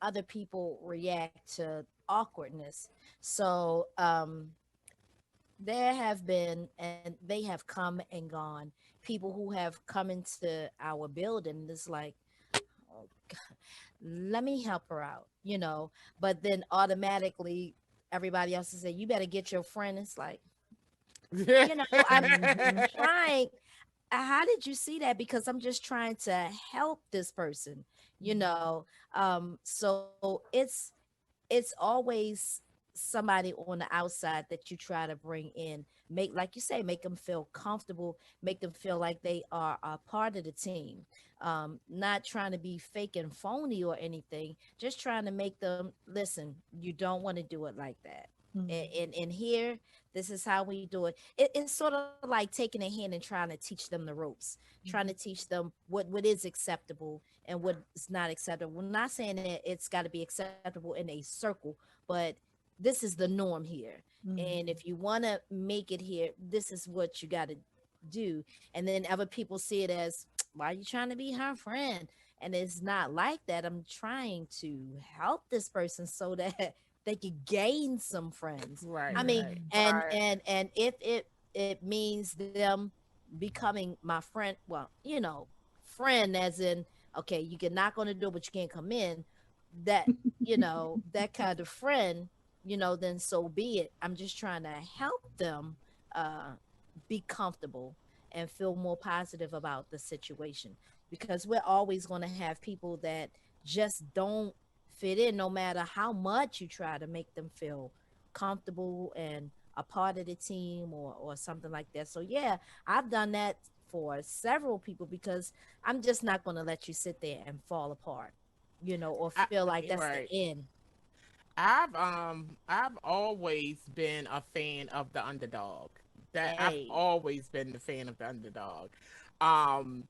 other people react to awkwardness. So there have been, and they have come and gone, people who have come into our building. It's like, oh, let me help her out, but then automatically everybody else is saying, you better get your friend. It's like, I'm Hmm. trying. How did you see that? Because I'm just trying to help this person, you know. So it's always somebody on the outside that you try to bring in, make, like you say, make them feel comfortable, make them feel like they are a part of the team, not trying to be fake and phony or anything, just trying to make them listen. You don't want to do it like that. And here, this is how we do it. It's sort of like taking a hand and trying to teach them the ropes, trying to teach them what is acceptable and what is not acceptable. We're not saying that it's got to be acceptable in a circle, but this is the norm here. And if you want to make it here, this is what you got to do. And then other people see it as, why are you trying to be her friend? And it's not like that. I'm trying to help this person so that they could gain some friends. Right, I mean, right. Right. and if it means them becoming my friend, well, friend as in, okay, you can knock on the door but you can't come in, that, that kind of friend, then so be it. I'm just trying to help them uh be comfortable and feel more positive about the situation, because we're always going to have people that just don't fit in, no matter how much you try to make them feel comfortable and a part of the team, or something like that. So yeah, I've done that for several people, because I'm just not going to let you sit there and fall apart, or I, feel like that's the right. end. I've always been a fan of the underdog. That I've Hey. always been the fan of the underdog. Um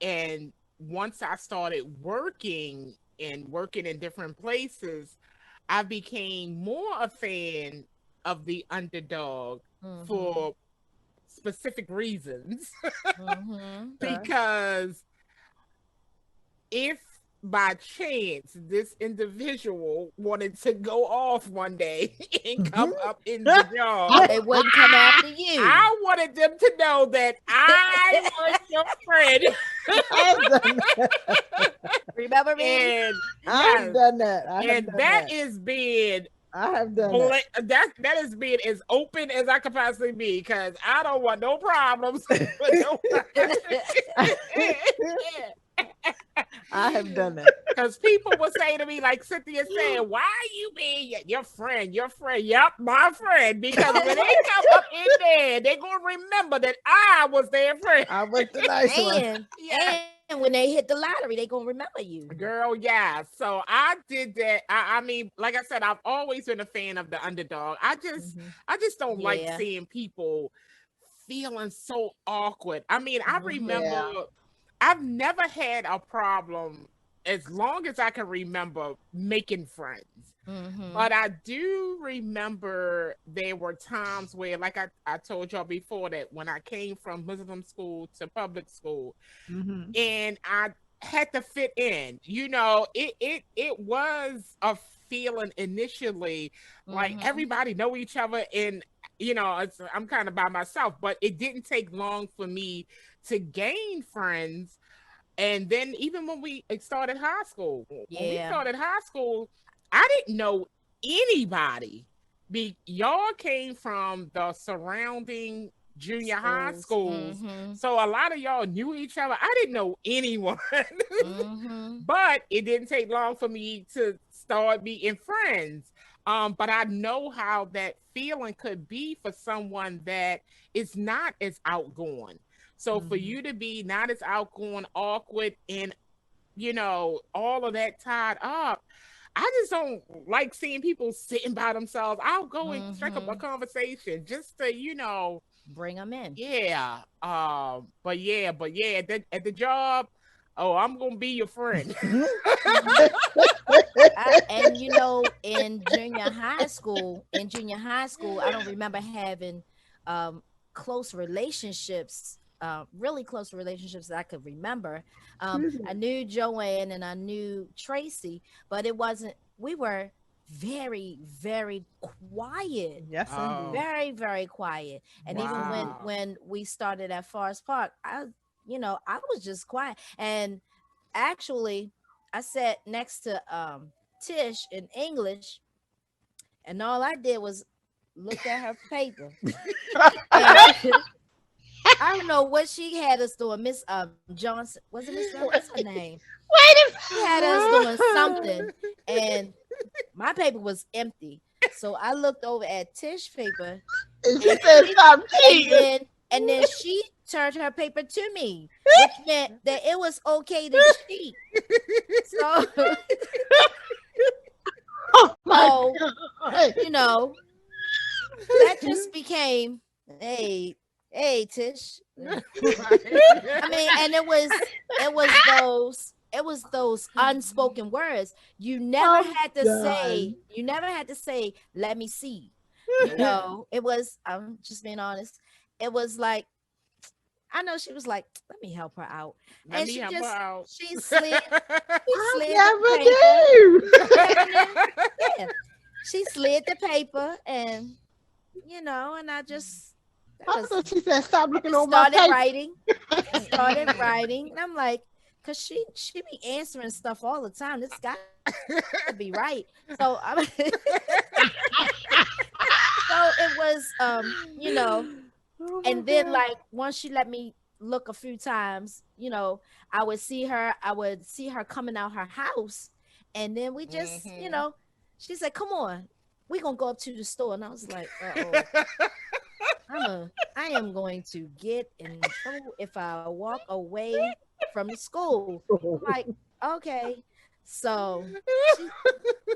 and once I started working in different places, I became more a fan of the underdog Mhm. for specific reasons. Mhm. Okay. Because if by chance this individual wanted to go off one day and come up in the job, They wouldn't come after you. I wanted them to know that I was your friend. I've done that. Remember me? And I've yes, done that. I have and done that that. is being I have done that. that is being as open as I could possibly be, because I don't want no problems with nobody. I have done that. Because people will say to me, like Cynthia said, why are you being your friend? Your friend. Yep, my friend. Because when they come up in there, they're going to remember that I was their friend. I was the nice one. Yeah. And when they hit the lottery, they gonna remember you. Girl, yeah. So I did that. I mean, like I said, I've always been a fan of the underdog. Hmm. I just don't like Yeah. seeing people feeling so awkward. I mean, I Mhm. remember Yeah. I've never had a problem as long as I can remember making friends. Mhm. But I do remember there were times where, like I told y'all before, that when I came from Muslim school to public school, Hmm. and I had to fit in. It was a feeling initially, like Mhm. everybody know each other, and I'm kind of by myself, but it didn't take long for me to gain friends. And then even when we started high school, Yeah. I didn't know anybody. Y'all came from the surrounding junior high Schools. schools, Mhm. so a lot of y'all knew each other. I didn't know anyone. Mhm. But it didn't take long for me to start being friends. But I know how that feeling could be for someone that is not as outgoing. So for Hmm. you to be not as outgoing, awkward, and all of that tied up, I just don't like seeing people sitting by themselves. I'll go and strike up a Mhm. conversation just to, Bring them in. yeah. But yeah, at the job, Oh, I'm gonna be your friend. And you know, in junior high school, I don't remember having um close relationships, really close relationships that I could remember. I knew Joanne and I knew Tracy, but it wasn't. We were very, very quiet, Yes, Oh, indeed. very, very quiet. And Yes, even indeed. wow. when we started at Forest Park, I was just quiet. And actually, I sat next to Tish in English, and all I did was look at her paper. And I don't know what she had us doing. Miss Johnson, was it Miss Johnson? What's her name? Wait She had us doing something, and my paper was empty. So I looked over at Tish paper, and she and said she stop and cheating. then she turned her paper to me, which meant that it was okay to cheat. So Oh my so God. you know, that just became, hey Tish. I mean, and it was those unspoken words. I'm done. You never had to say, let me see. It was, I'm just being honest. It was like, I know she was like, let me help her out. Let And me she help her just out. she I slid the never paper. knew. And then, yeah, she slid the paper, and and I just, that I was, thought she said stop I looking just over my started paper. writing. I started Mm-mm. writing, and I'm like, cause she be answering stuff all the time. This got to be right. So I so it was, Oh my and then, god. like, once she let me look a few times, I would see her coming out her house, and then we just, Hmm. she said, come on, we gonna go up to the store. And I was like, uh-oh, I am going to get in trouble if I walk away from the school. I'm like, okay. So she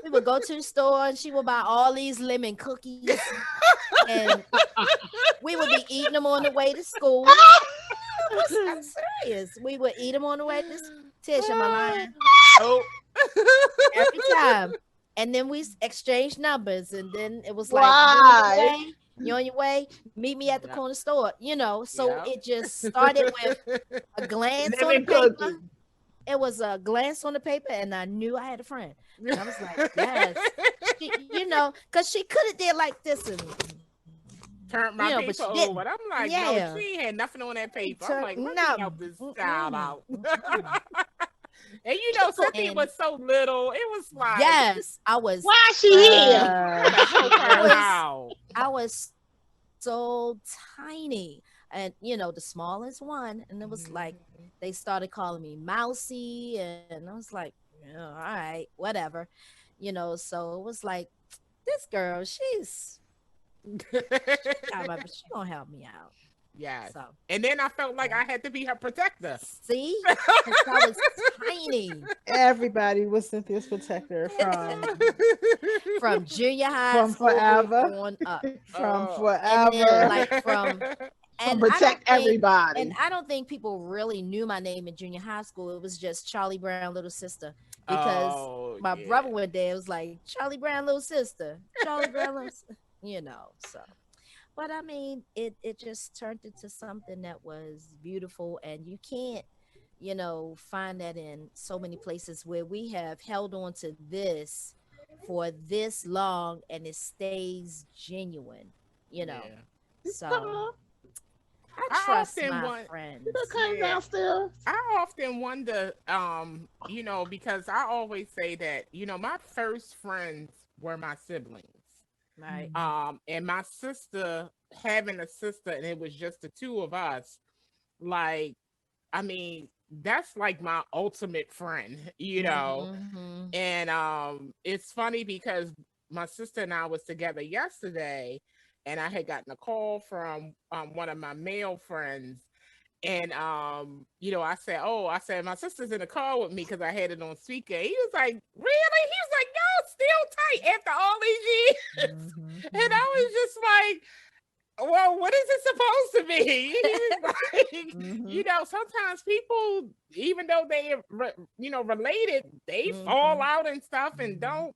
we would go to the store, and she would buy all these lemon cookies, and we would be eating them on the way to school. I'm serious. We would eat them on the way to Tish, am I lying? Oh. Every time. And then we exchanged numbers, and then it was like, you on your Why? way, you on your way, meet me at the Yep. corner store. So Yep. it just started with a glance on the Lemon paper. cookies. It was a glance on the paper, and I knew I had a friend. And I was like, yes. Because she could have did like this, and Turned my but paper she didn't. over. And I'm like, no, Yeah. she ain't had nothing on that paper. I'm Turn like, let me no. help this child Mm-mm, out. mm-mm. And Cynthia And was so little. It was like, yes, I was Why she here? gotta help I her was out. I was so tiny, and the smallest one, and it was like Mhm. they started calling me Mousy, and I was like, yeah, all right, whatever. So it was like, this girl, she gonna help me out. Yes. So And then I felt like yeah. I had to be her protector. See, because I was tiny. Everybody was Cynthia's protector From junior high from school forever, on up. from Oh. And then, forever. like, From and I don't protect think and everybody. I don't think people really knew my name in junior high school. It was just Charlie Brown little sister, because Oh, my yeah. brother went there. It was like, Charlie Brown little sister, Charlie Brown little so. But I mean, it just turned into something that was beautiful, and you can't, find that in so many places where we have held on to this for this long, and it stays genuine, you know. Yeah. So I I trust often my want You done friends. came yeah. downstairs. I often wonder, because I always say that, my first friends were my siblings. Right. And my sister, having a sister, and it was just the two of us, like, I mean, that's like my ultimate friend, Mm-hmm. And it's funny because my sister and I was together yesterday, and I had gotten a call from one of my male friends. And I said my sister's in the car with me because I had it on speaker. He was like, really? He was like, no, still tight after all these years. Mhm. And I was just like, well, what is it supposed to be? He was like, Mm-hmm. sometimes people, even though they, related, they fall Mm-hmm. out and stuff and Mm-hmm. don't.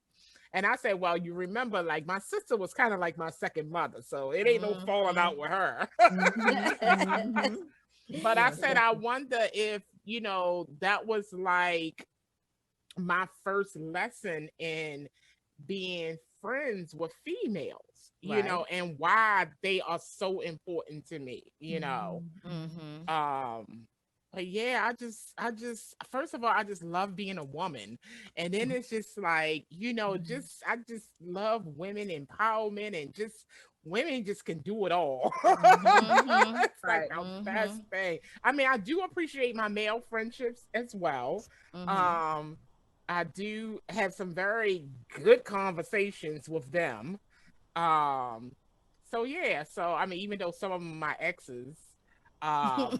And I said, well, you remember, like, my sister was kind of like my second mother, so it ain't no falling Mm-hmm. out with her. Mm-hmm. Mm-hmm. But I Yeah, said, I definitely. wonder if, that was like my first lesson in being friends with females, Right. and why they are so important to me. Mm-hmm. Mm-hmm. Um, but yeah, I just, first of all, I just love being a woman. And then it's just like, I just love women empowerment and just women just can do it all. Mm-hmm. Mm-hmm. It's like Right. the Mm-hmm. best thing. I mean, I do appreciate my male friendships as well. Mm-hmm. Um, I do have some very good conversations with them. Um, so yeah, so I mean, even though some of them are my exes,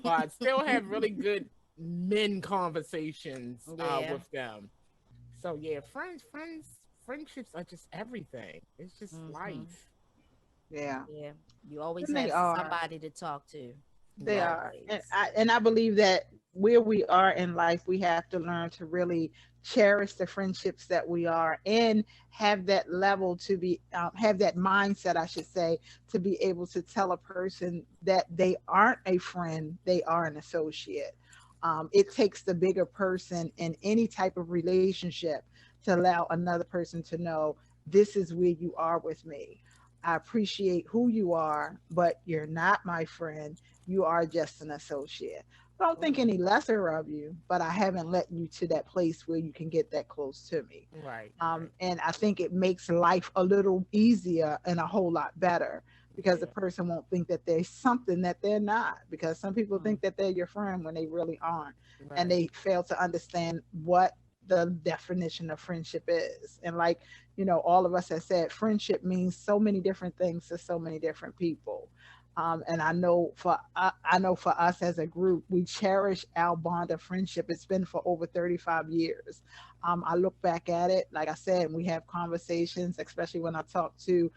but still have really good men conversations Yeah. with them. So yeah, friendships are just everything. It's just Mm-hmm. life. Yeah. Yeah. You always And they have are. somebody to talk to. They Right. are. And Always. I believe that where we are in life, we have to learn to really cherish the friendships that we are and have that level to be, have that mindset, I should say, to be able to tell a person that they aren't a friend, they are an associate. It takes the bigger person in any type of relationship to allow another person to know this is where you are with me. I appreciate who you are, but you're not my friend. You are just an associate. I don't think any lesser of you, but I haven't let you to that place where you can get that close to me. Right. Right. And I think it makes life a little easier and a whole lot better because the Yeah. person won't think that there's something that they're not. Because some people Mm. think that they're your friend when they really aren't, and Right. they fail to understand what the definition of friendship is. And like, all of us have said, friendship means so many different things to so many different people. And I know for us as a group, we cherish our bond of friendship. It's been for over 35 years. I look back at it, like I said, we have conversations, especially when I talk to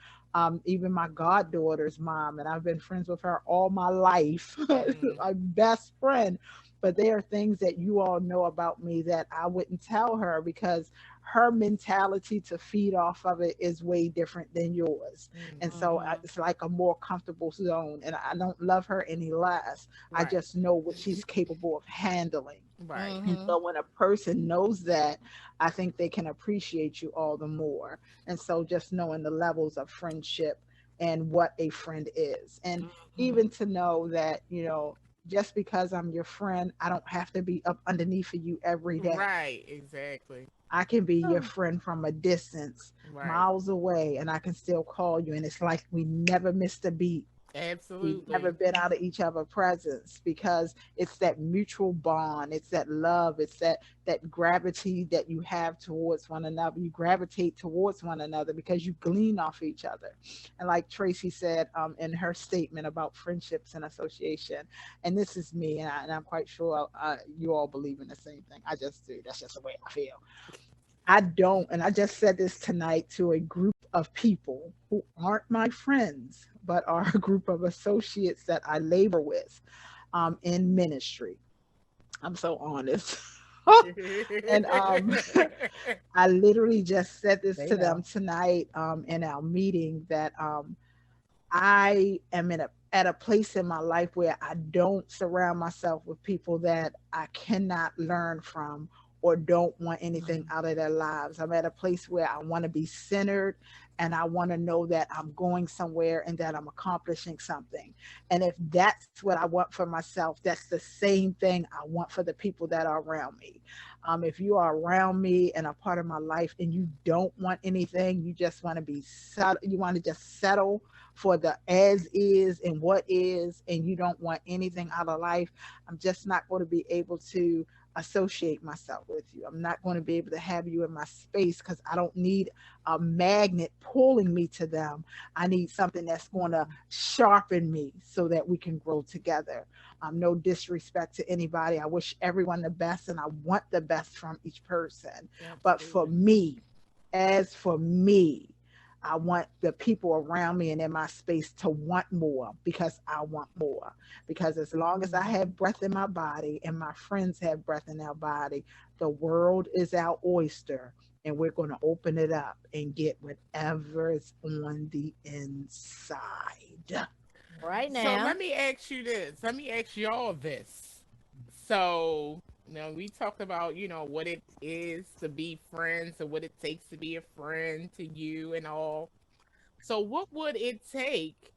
even my goddaughter's mom, and I've been friends with her all my life, Hmm. my best friend. But there are things that you all know about me that I wouldn't tell her because her mentality to feed off of it is way different than yours. And Hmm. so Mm-hmm. it's like a more comfortable zone. And I don't love her any less. I Right. just know what she's capable of handling. Right. And Mm-hmm. so when a person knows that, I think they can appreciate you all the more. And so just knowing the levels of friendship and what a friend is. And Mm-hmm. even to know that, just because I'm your friend, I don't have to be up underneath of you every day. Right. Exactly. I can be your Oh, friend from a distance, Right. miles away, and I can still call you. And it's like we never missed a beat. We've never Absolutely. been out of each other's presence because it's that mutual bond, it's that love, it's that gravity that you have towards one another. You gravitate towards one another because you glean off each other. And like Tracy said in her statement about friendships and association, and this is me, and I'm quite sure you all believe in the same thing. I just do. That's just the way I feel. I don't, and I just said this tonight to a group of people who aren't my friends, but are a group of associates that I labor with in ministry. I'm so honest. And I literally just said this they to them know. tonight in our meeting that I am at a place in my life where I don't surround myself with people that I cannot learn from or don't want anything Mm-hmm. out of their lives. I'm at a place where I want to be centered and I want to know that I'm going somewhere and that I'm accomplishing something. And if that's what I want for myself, that's the same thing I want for the people that are around me. If you are around me and a part of my life and you don't want anything, you just want to be settled, you want to just settle for the as is and what is, and you don't want anything out of life, I'm just not going to be able to associate myself with you. I'm not going to be able to have you in my space because I don't need a magnet pulling me to them. I need something that's going to sharpen me so that we can grow together. No disrespect to anybody. I wish everyone the best and I want the best from each person. But for Absolutely. me, as for me, I want the people around me and in my space to want more because I want more. Because as long as I Mhm. have breath in my body and my friends have breath in their body, the world is our oyster, and we're going to open it up and get whatever is on the inside. Right So now. let me ask you this. Let me ask y'all this. So, we talked about, what it is to be friends and what it takes to be a friend to you and all. So, what would it take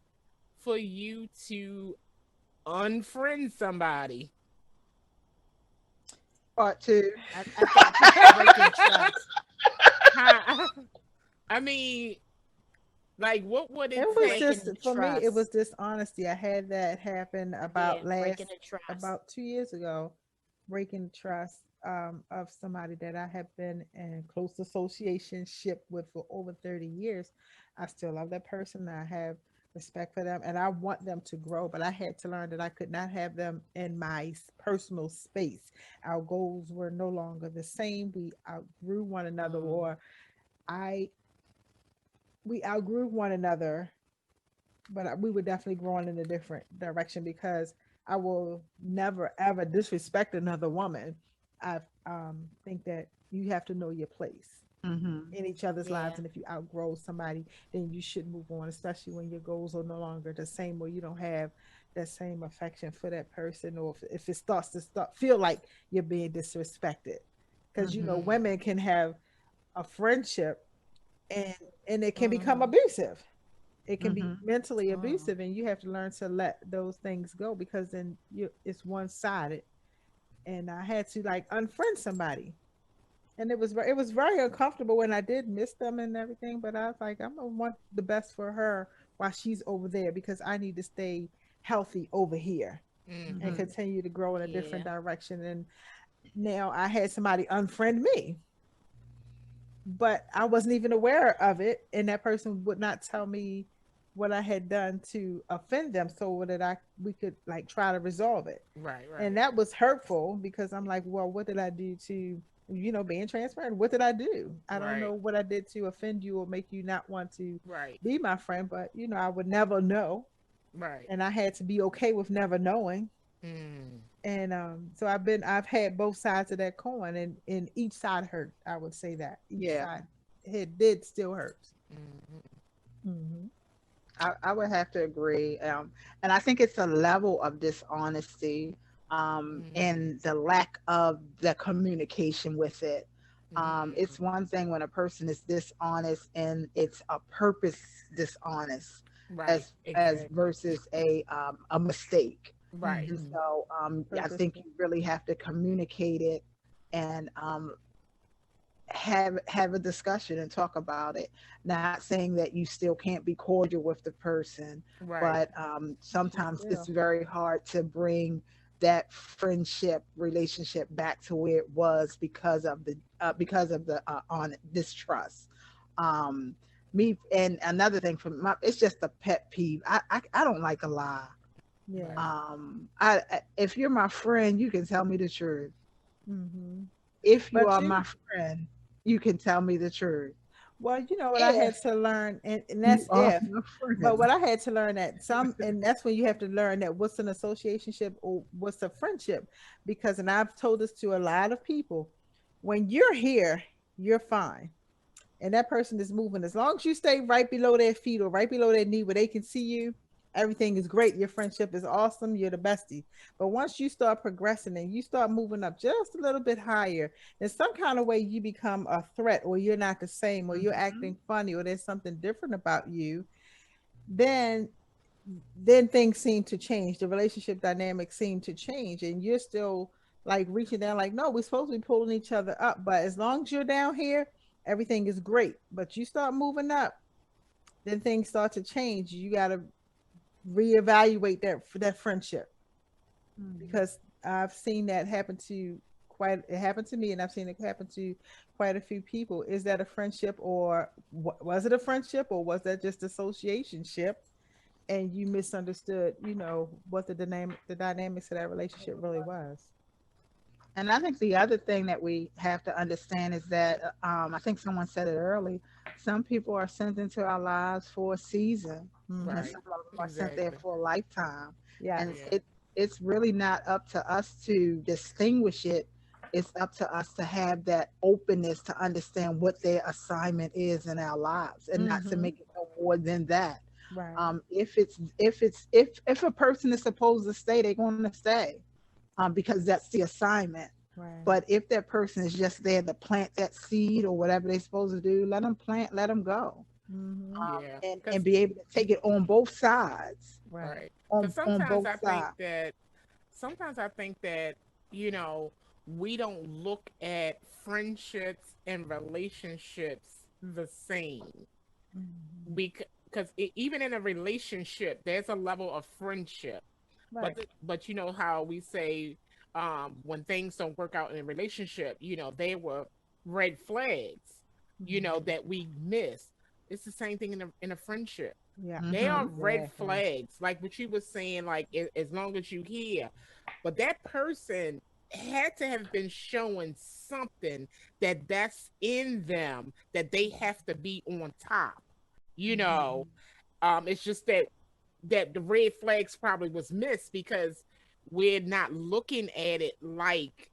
for you to unfriend somebody? Part two. I think breaking trust. How, I mean, like, what would It it was take? Breaking just the for me. It was trust. dishonesty. I had that happen Yeah, breaking the trust. about 2 years ago, breaking the trust of somebody that I have been in close association ship with for over 30 years. I still love that person. I have respect for them and I want them to grow, but I had to learn that I could not have them in my personal space. Our goals were no longer the same. We outgrew one another, Mm. or I we outgrew one another, but we were definitely growing in a different direction because I will never ever disrespect another woman. I think that you have to know your place Mm-hmm. in each other's Yeah. lives, and if you outgrow somebody, then you should move on, especially when your goals are no longer the same or you don't have that same affection for that person, or if it starts to feel like you're being disrespected. Because Mm-hmm. women can have a friendship and it can become Mm-hmm. abusive. It can be Mm-hmm. mentally Mm. abusive, and you have to learn to let those things go because then it's one-sided. And I had to like unfriend somebody, and it was very uncomfortable when I did miss them and everything, but I was like, I'm gonna want the best for her while she's over there because I need to stay healthy over here and Mm-hmm. Mm-hmm. continue to grow in a different Yeah. direction. And now I had somebody unfriend me, but I wasn't even aware of it, and that person would not tell me what I had done to offend them, so that we could like try to resolve it. Right, And right, that was hurtful because I'm like, well, what did I do to, being transparent? What did I do? I don't right, know what I did to offend you or make you not want to right, be my friend, but I would never know, right. and I had to be okay with never knowing. Mm. And so I've had both sides of that coin, and each side hurt. I would say that each Yeah. side, it did still hurt. Mm-hmm. Hmm. I would have to agree. And I think it's a level of dishonesty, Mm-hmm. and the lack of the communication with it. Mm-hmm. It's one thing when a person is dishonest and it's a purpose dishonest, Right, as exactly. versus a mistake. Right. And Hmm. so I think Purposeful. you really have to communicate it and have a discussion and talk about it. Not saying that you still can't be cordial with the person, Right. but You should sometimes it's still. very hard to bring that friendship relationship back to where it was because of the on distrust. um Me, and another thing from my, it's just a pet peeve. I don't like a lie. Yeah. Right. If you're my friend, you can tell me the truth. Hmm. If you But are my friend, you can tell me the truth. well, you know what I had If to learn, and you that's are if. my But friend. what I had to learn that and that's when you have to learn that what's an associationship or what's a friendship, because, and I've told this to a lot of people, when you're here, you're fine, and that person is moving, as long as you stay right below their feet or right below their knee where they can see you, everything is great. Your friendship is awesome. You're the bestie. But once you start progressing and you start moving up just a little bit higher, in some kind of way you become a threat, or you're not the same, or you're Mhm. acting funny, or there's something different about you, then things seem to change. The relationship dynamics seem to change, and you're still like reaching down, like, no, we're supposed to be pulling each other up. But as long as you're down here, everything is great. But you start moving up, then things start to change. You got to reevaluate that friendship, Mhm. because I've seen that happen to it happened to me, and I've seen it happen to quite a few people. Is that a friendship, or was it a friendship, or was that just associationship? And you misunderstood, what the dynamics of that relationship really was. And I think the other thing that we have to understand is that I think someone said it early. Some people are sent into our lives for a season, and Hmm. Right. some of them are sent there Exactly. for a lifetime. And Yes. Yeah. it's really not up to us to distinguish it. It's up to us to have that openness to understand what their assignment is in our lives, and not to Hmm. make it no more than that. Right. If a person is supposed to stay, they're going to stay, because that's the assignment. Right. But if that person is just there to plant that seed or whatever they're supposed to do, let them plant, let them go, Hmm. Yeah. and be able to take it on both sides, Right. Right. Because on both sides. sometimes I think that, you know, we don't look at friendships and relationships the same. Hmm. Because even in a relationship, there's a level of friendship. Right. But you know how we say, when things don't work out in a relationship, there were red flags, Hmm. that we miss. It's the same thing in a friendship. Yeah. They are Hmm. red Exactly. flags, like what you were saying, like as long as you hear. But that person had to have been showing something that's in them that they have to be on top. You know, Hmm. it's just that the red flags probably was missed because we're not looking at it like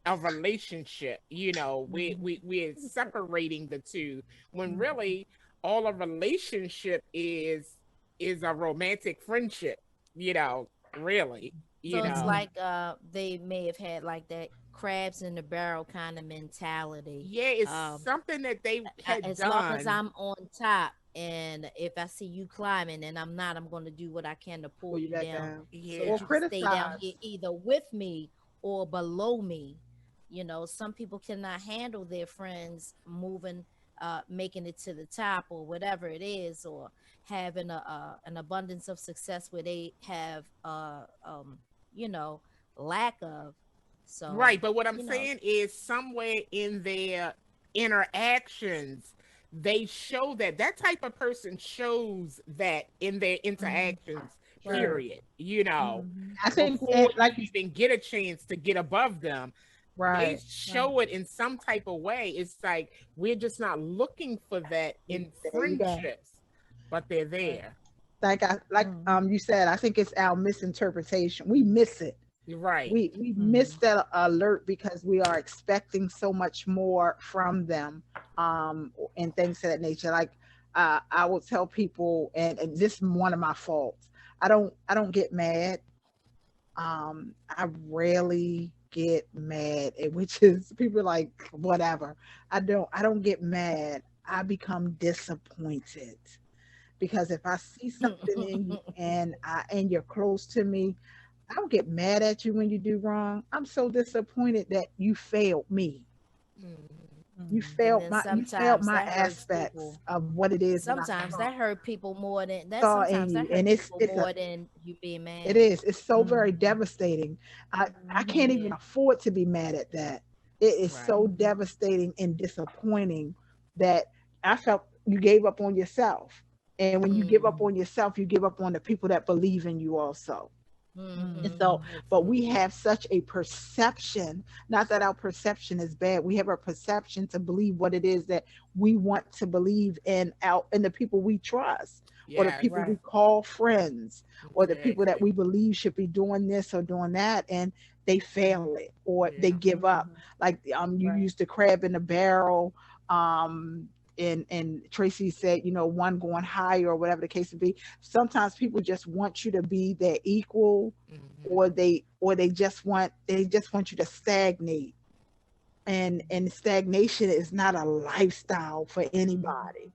a relationship. We're separating the two when Hmm. really all a relationship is a romantic friendship. Really. You So it's know, Hmm. like they may have had like that crabs in the barrel kind of mentality. yeah, it's Um, something that they had as long as done. I'm on top, and if I see you climbing and I'm not, I'm going to do what I can to pull Pull you you back down down so or that Yeah, you can stay down here criticize. either with me or below me. Some people cannot handle their friends moving, making it to the top or whatever it is, or having an abundance of success where they have you know lack of. So right. But what I'm you know saying is somewhere in their interactions, they show that type of person shows that in their Hmm. interactions, Right. True. period. Hmm. I think, Before and you like you, even get a chance to get above them, they right. Right. show it in some type of way. It's like we're just not looking for that in There you go. friendships, but they're Right. there. Hmm. You said, I think it's our misinterpretation. We miss it. You're right. We miss Hmm. that alert because we are expecting so much more from them, and things of that nature. Like, I will tell people, and this is one of my faults. I don't get mad. I rarely get mad, which is people are like whatever. I don't get mad. I become disappointed, because if I see something in you and you're close to me, I don't get mad at you when you do wrong. I'm so disappointed that you failed me. Mhm. Hmm. and then You failed sometimes my that hurts aspects people. of what it is that I Sometimes saw that hurt people more than that. saw in Sometimes you. that And hurt people more than you being it mad. is. It's so very Hmm. devastating. I can't Hmm. even Yeah. afford to be mad at that. It is Right. so Hmm. devastating and disappointing that I felt you gave up on yourself. And when you give up on Mm. yourself, you give up on the people that believe in you also. And Mm-hmm. so, Hmm. but we Absolutely. have such a perception, not that our perception is bad. We have a perception to believe what it is that we want to believe in the people we trust, or the Yes. people we Right. call friends, or the people that Exactly. we believe should be doing this or doing that, and they fail it or they Yeah. give up. Hmm. Like, you Right. used the crab in the barrel. And Tracy said, one going higher or whatever the case would be. Sometimes people just want you to be their equal, Hmm. or they just want you to stagnate. And stagnation is not a lifestyle for Hmm. anybody.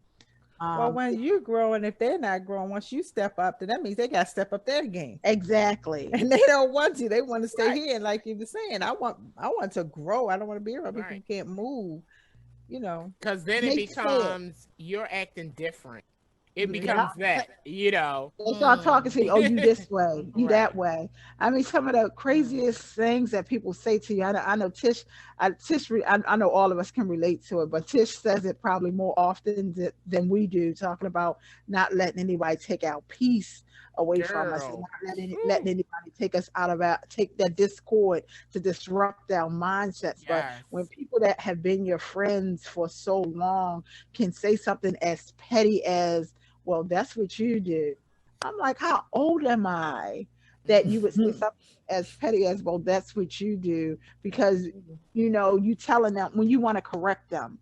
Well, um when you grow, and if they're not growing, once you step up, then that means they got to step up their game. exactly. And they don't want to. They want to stay Right. here. And like you were saying, I want to grow. I don't want to be around people Right. who can't move. You know. Because then And it they say it. becomes you're acting different. It Yeah. becomes that. They start talking to you. Oh, you this way, you Right. that way. I mean, some of the Mm. craziest things that people say to you. I know Tish. I know all of us can relate to it, but Tish says it probably more often than we do, talking about not letting anybody take our peace, away from us, and Girl. not letting Woo. anybody take us out of our take that discord to disrupt our mindsets. But Yes. when people that have been your friends for so long can say something as petty as, well, that's what you do. I'm like, how old am I that you would say Mhm. something as petty as, well, that's what you do? Because, you telling them when you want to correct them.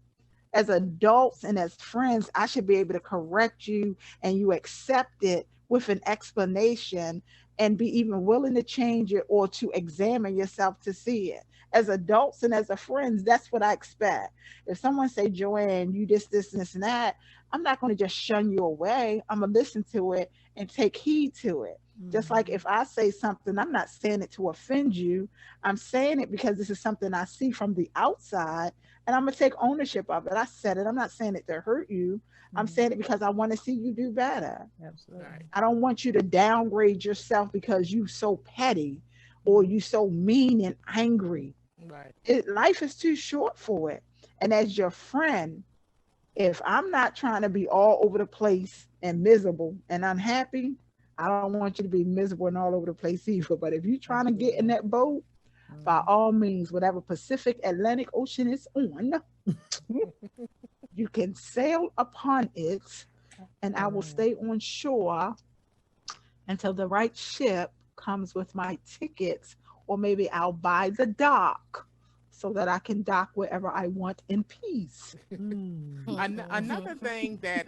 As adults and as friends, I should be able to correct you and you accept it with an explanation and be even willing to change it or to examine yourself to see it. As adults and as a friends, that's what I expect. If someone say, Joanne, you this, and that, I'm not going to just shun you away. I'm going to listen to it and take heed to it. Just like Mhm. if I say something, I'm not saying it to offend you. I'm saying it because this is something I see from the outside and I'm gonna take ownership of it. I said it. I'm not saying it to hurt you. I'm Mhm. saying it because I want to see you do better. Absolutely. Right. I don't want you to downgrade yourself because you so petty or Mhm. you so mean and angry. Right. Life is too short for it. And as your friend, if I'm not trying to be all over the place and miserable and unhappy, I don't want you to be miserable and all over the place either. But if you're trying to get in Absolutely. that boat, by Mhm. all means, whatever Pacific Atlantic Ocean is on, you can sail upon it, and I will Amen. stay on shore until the right ship comes with my tickets, or maybe I'll buy the dock so that I can dock wherever I want in peace. Mm. Another thing that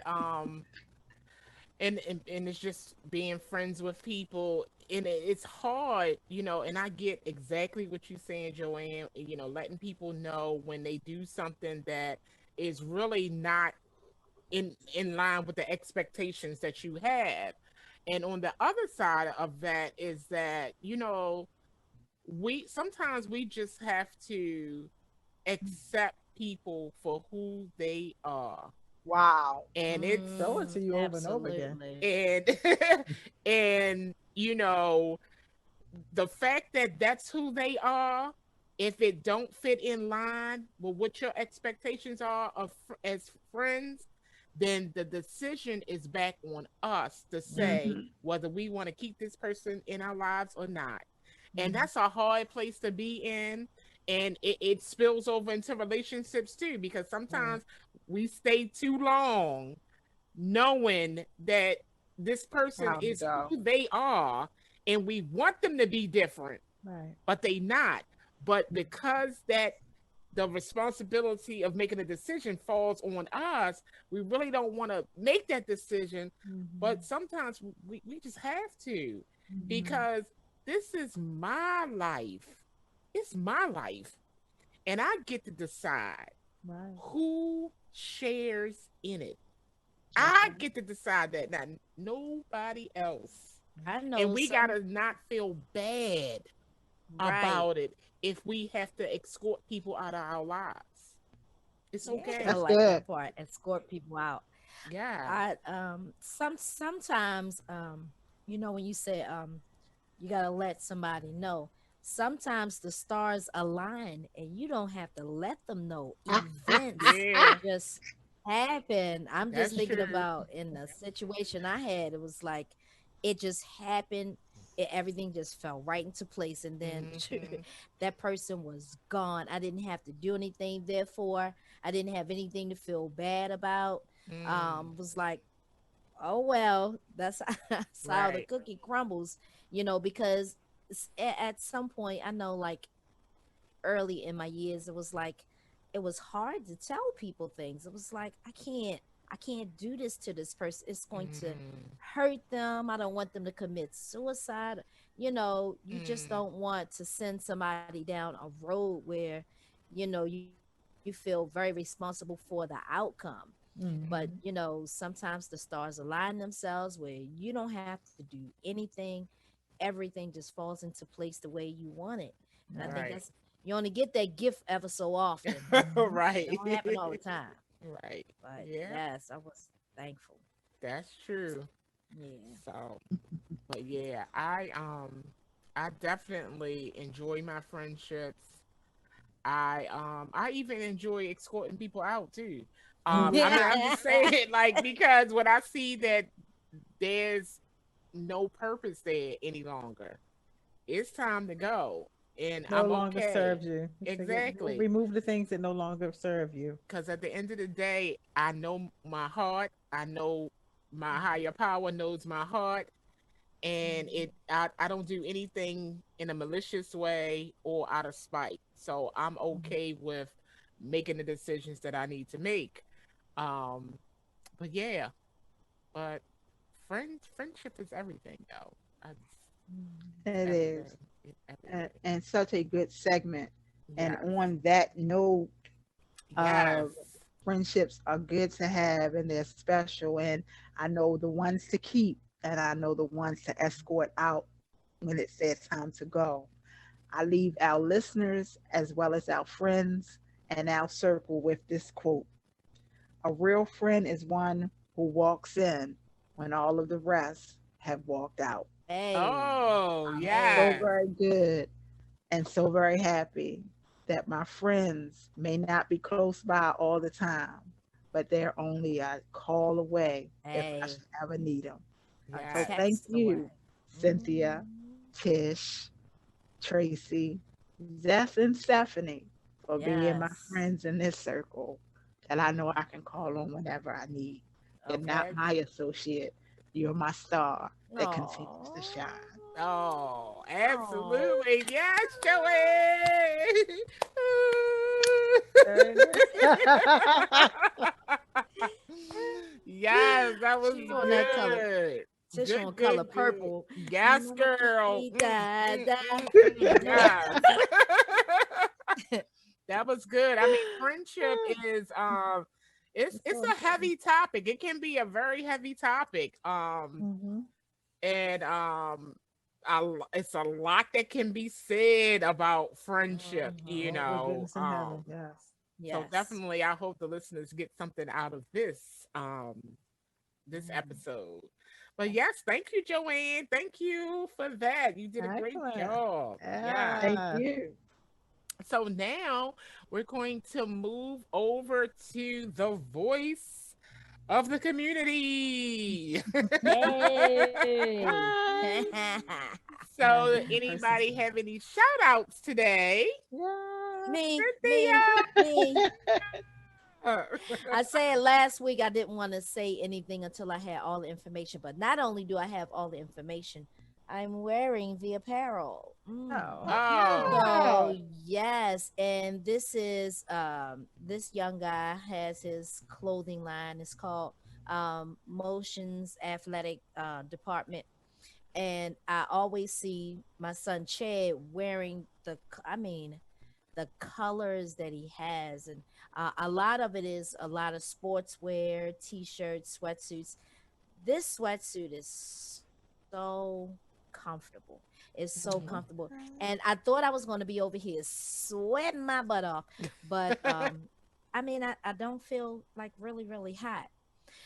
and it's just being friends with people, and it's hard, and I get exactly what you're saying, Joanne, letting people know when they do something that is really not in line with the expectations that you have. And on the other side of that is that, we sometimes we just have to accept people for who they are. Wow. And it's Show it to you over and over again. Absolutely. and and the fact that that's who they are, if it don't fit in line with what your expectations are as friends, then the decision is back on us to say Hmm. whether we want to keep this person in our lives or not. And Mhm. that's a hard place to be in. And it spills over into relationships too, because Right. sometimes we stay too long knowing that this person Time to is go. who they are and we want them to be different, Right. but they not. But because that the responsibility of making a decision falls on us, we really don't want to make that decision. But Mhm. sometimes we just have to, Mhm. because this is my life. It's my life. And I get to decide Right. who shares in it. That's I right. get to decide that, not nobody else. I And know we some. gotta not feel bad Right. about it if we have to escort people out of our lives. It's Yeah, I That's okay. like good. that part. Escort people out. Yeah. I sometimes when you say you gotta let somebody know. Sometimes the stars align and you don't have to let them know. Events Yeah. just happen. I'm just That's thinking true. about in the situation I had, it was like it just happened. Everything just fell right into place, and then Hmm. that person was gone. I didn't have to do anything, therefore I didn't have anything to feel bad about. Mm. Was like, oh well, that's how the Right. cookie crumbles, because at some point I know, like early in my years, it was like it was hard to tell people things. It was like I can't do this to this person. It's going to Mm. hurt them. I don't want them to commit suicide. You just Mm. don't want to send somebody down a road where you feel very responsible for the outcome. But Mhm. sometimes the stars align themselves where you don't have to do anything. Everything just falls into place the way you want it. And I think Right. Right. that's, you only get that gift ever so often. Mhm. It Right. don't happen all the time. Right. But Yeah, yes, I was thankful. that's true. Yeah. So, but yeah, I definitely enjoy my friendships. I even enjoy escorting people out too. Oh, I'm really? just saying, like, because when I see that there's no purpose there any longer. It's time to go. And No I'm longer okay. serves you. Exactly. Remove the things that no longer serve you. Because at the end of the day, I know my heart. I know my higher power knows my heart. And I don't do anything in a malicious way or out of spite. So I'm okay with making the decisions that I need to make. Um, but yeah, but friendship is everything, though. It is. Everything. It's everything. And such a good segment. And Yes. on that note, Yes. friendships are good to have and they're special. And I know the ones to keep and I know the ones to escort out when it says time to go. I leave our listeners as well as our friends and our circle with this quote: a real friend is one who walks in when all of the rest have walked out. Hey, Oh, I'm so yes. hey, very good and so very happy that my friends may not be close by all the time, but they're only a call away if I hey. should ever need them. A So Yes. thank text you, away. Cynthia, Tish, Tracy, Zeph, and Stephanie for being my Yes. friends in this circle that I know I can call on whenever I need. You're not Okay. my associate. You're my star that continues to Oh. shine. Oh, Oh. absolutely. Yes, Joanne. Very good. Yes, that was She on that color. good. She Good, on color good, good. purple. Yes, girl. Da, da. Yes. That was good. I mean, friendship is It's it's so a important. heavy topic. It can be a very heavy topic. Mm-hmm. And it's a lot that can be said about friendship, you Mhm. Oh, good know. goodness in heaven. Yes. So Yes. definitely I hope the listeners get something out of this Mm. episode. But yes, thank you, Joanne. Thank you for that. You did a great Excellent. job. Yeah. Thank Yeah. you. So now we're going to move over to the voice of the community. Hey. So Person. anybody have any shout outs today? Yeah. me, me, Cynthia. me. I said last week I didn't want to say anything until I had all the information, but not only do I have all the information, I'm wearing the apparel. Oh. Oh. So Yeah. yes, and this is this young guy has his clothing line. It's called Motions Athletic Department, and I always see my son Chad wearing I mean the colors that he has, and a lot of it is a lot of sportswear, t-shirts, sweatsuits. This sweatsuit is so comfortable. It's so Mhm. comfortable. And I thought I was going to be over here sweating my butt off, but I mean I don't feel like really really hot.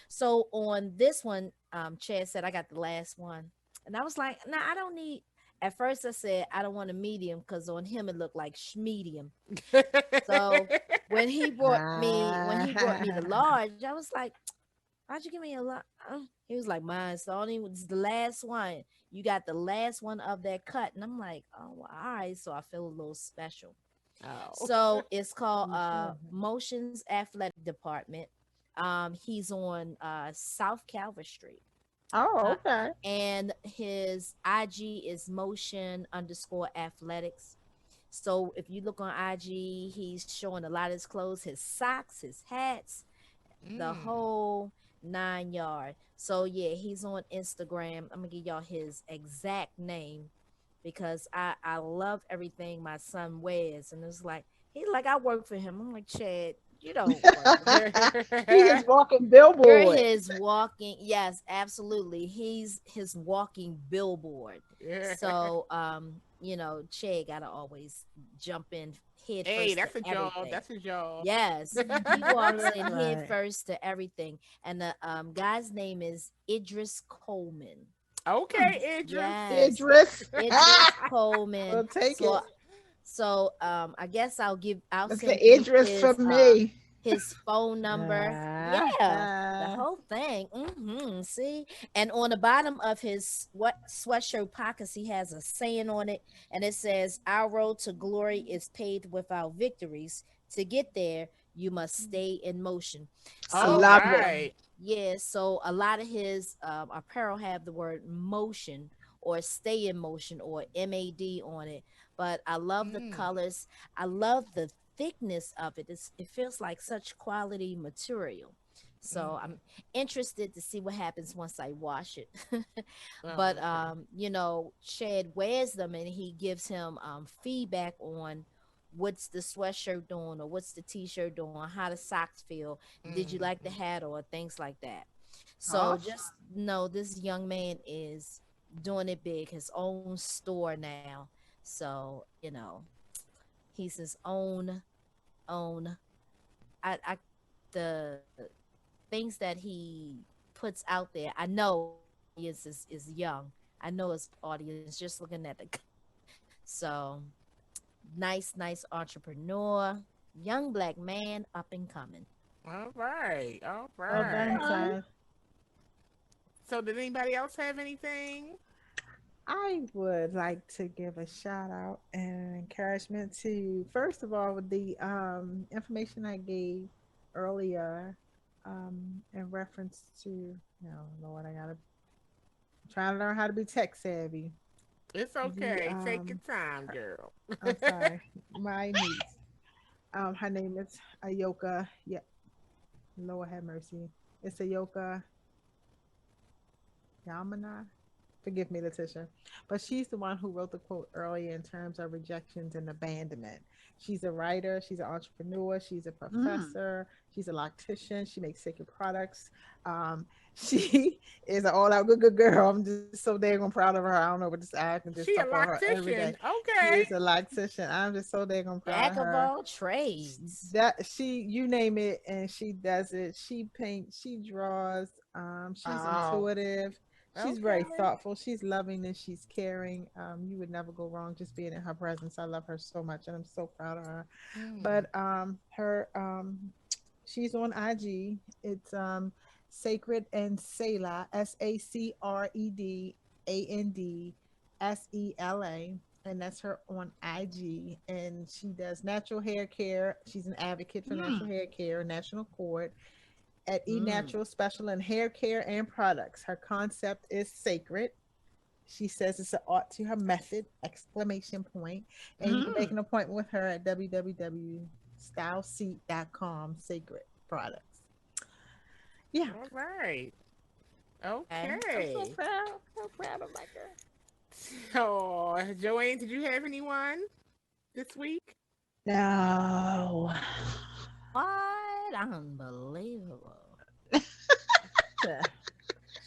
So on this one, Chad said I got the last one, and I was like, "Nah, I don't need." At first, I said I don't want a medium because on him it looked like medium. So when he brought me the large, I was like, "Why'd you give me a lot?" He was like, "Mine, so only it's the last one. You got the last one of that cut," and I'm like, "Oh, well, all right." So I feel a little special. Oh. So it's called You should. Motions Athletic Department. He's on South Calvert Street. Oh, Uh, okay. and his IG is motion underscore athletics. So if you look on IG, he's showing a lot of his clothes, his socks, his hats, the Mm. whole 9 yard. So yeah, he's on Instagram. I'm gonna give y'all his exact name because I love everything my son wears, and it's like he's like I work for him. I'm like Chad, you don't work for him. He is walking You're billboard. his walking, yes, absolutely. He's his walking billboard. Yeah. So, Che gotta always jump in head Hey, first to that's a job. everything. That's a job. Yes, he I walks know in that's head right. first to everything. And the guy's name is Idris Coleman. Okay, Idris. Yes, Idris. Idris We'll Coleman. take it. So I guess I'll That's the send you Idris for me. his phone number. Ah, Yeah, the ah. whole thing. See, and on the bottom of his sweatshirt pockets, he has a saying on it, and it says, "Our road to glory is paved with our victories. To get there, you must stay in motion." I All So, love it. right. yeah, so a lot of his apparel have the word motion or stay in motion or MAD on it. But I love the Mm, colors. I love the thickness of it. It feels like such quality material. So mm. I'm interested to see what happens once I wash it. But Oh, okay. Chad wears them and he gives him feedback on what's the sweatshirt doing or what's the t-shirt doing, how the socks feel, did you like the Mhm. hat or things like that. So Awesome. just know this young man is doing it big, his own store now. So, he's his own I the things that he puts out there. I know his audience is young. I know his audience just looking at the so nice entrepreneur, young black man up and coming. All right. All Well done, right. Okay. son. So, did anybody else have anything? I would like to give a shout out and encouragement to, first of all, with the information I gave earlier in reference to, Lord, I gotta trying to learn how to be tech savvy. It's The okay. Take your time, her, girl. I'm sorry, my niece. Her name is Ayoka. Yeah, Lord have mercy. It's Ayoka Yamana. Forgive me, Letitia. But she's the one who wrote the quote earlier in terms of rejections and abandonment. She's a writer, she's an entrepreneur, she's a Mm. professor, she's a loctician, she makes sacred products. She is an all out good girl. I'm just so daggone proud of her. I don't know what to say. I can just She talk a about her every day. loctician. She Okay. is a loctician. I'm just so daggone proud of Jack of her. all trades. That she, you name it, and she does it. She paints, she draws. She's Wow. intuitive. She's very Okay. thoughtful. She's loving and she's caring. You would never go wrong just being in her presence. I love her so much, and I'm so proud of her. Mm. But her she's on IG. It's Sacred and Selah, SACREDANDSELA, and that's her on IG. And she does natural hair care. She's an advocate for Mm. natural hair care, national court at E Mm. Natural Special in hair care and products. Her concept is sacred. She says it's an art to her method! Exclamation point! And you can make Mm. an appointment with her at www.styleseat.com. Sacred products. Yeah, All right. Okay. I'm so Okay. proud. So proud of my girl. So, Joanne, did you have anyone this week? No. What? Unbelievable.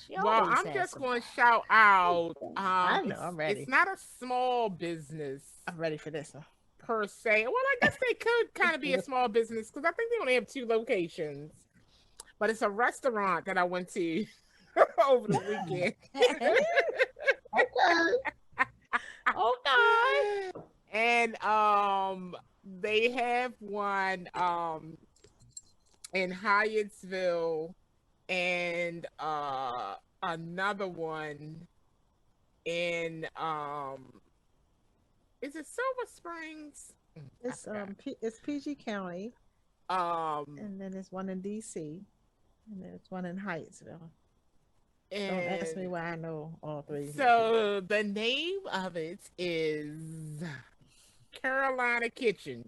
She Well, always I'm has just some. going to shout out. I know. It's I'm it's ready. not a small business I'm ready for this one. per se. Well, I guess they could kind of be a small business because I think they only have two locations. But it's a restaurant that I went to over the weekend. Okay. Okay. And they have one in Hyattsville and another one in is it Silver Springs? I It's forgot. it's PG County, Um and then there's one in DC, and then it's one in Hyattsville. Don't ask me and why I know all three locations. so the name of it is Carolina Kitchen.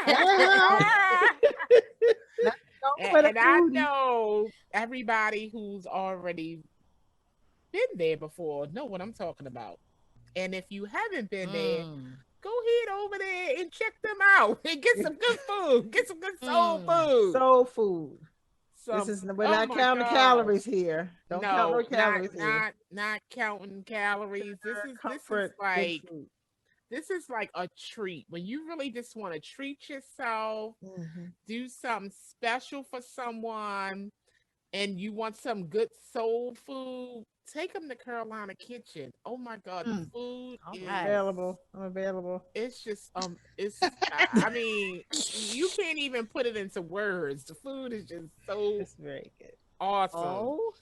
Damn. Not known for the And I foodie. know everybody who's already been there before know what I'm talking about. And if you haven't been there, Mm. go head over there and check them out and get some good food. Get some good soul Mm. food. Soul food. This Some is we're oh not my counting gosh. calories here. Don't count no No, not calories here. not not counting calories. This is this is Comfort, good like food. this is like a treat. When you really just want to treat yourself, Hmm. do something special for someone, and you want some good soul food, take them to Carolina Kitchen. Oh my God, the Mm. food All I'm is, right. available. I'm available. it's just it's I mean, you can't even put it into words. The food is just so It's very good. awesome. Oh,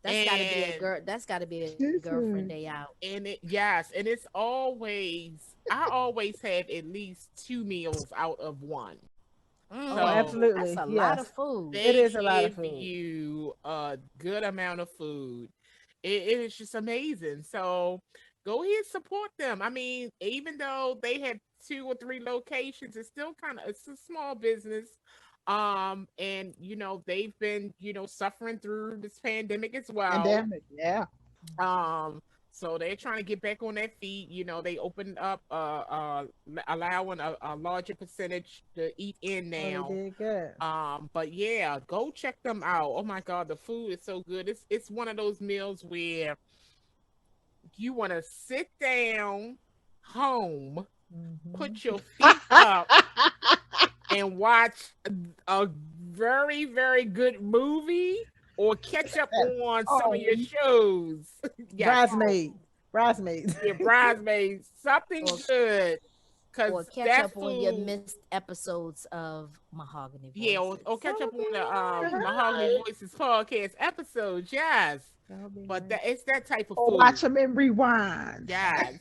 that's got to be a And girl. That's got to be a girlfriend day Listen. out. it, yes, and it's always, I always have at least two meals out of one. Oh, So That's absolutely. a lot of Yes. food. It they is a lot of give food. you a good amount of food. It is just amazing. So go ahead, support them. I mean, even though they had two or three locations, it's still kind of, it's a small business. And they've been, suffering through this pandemic as well. Pandemic. Yeah. Um, so they're trying to get back on their feet. They opened up allowing a larger percentage to eat in Oh, they now. did good. But yeah, go check them out. Oh my God, the food is so good. It's one of those meals where you want to sit down home, Hmm. put your feet up, and watch a very, very good movie or catch up on some of Oh, your shows. Yes, Bridesmaid. Bridesmaids. your bridesmaids, something Or good. Cause or catch that up on your food, missed episodes of Mahogany yeah, Voices. or catch up on Something the Mahogany right. Voices podcast episodes. Yes, That'll be but nice. it's that type of or food. watch them in rewind. Yes.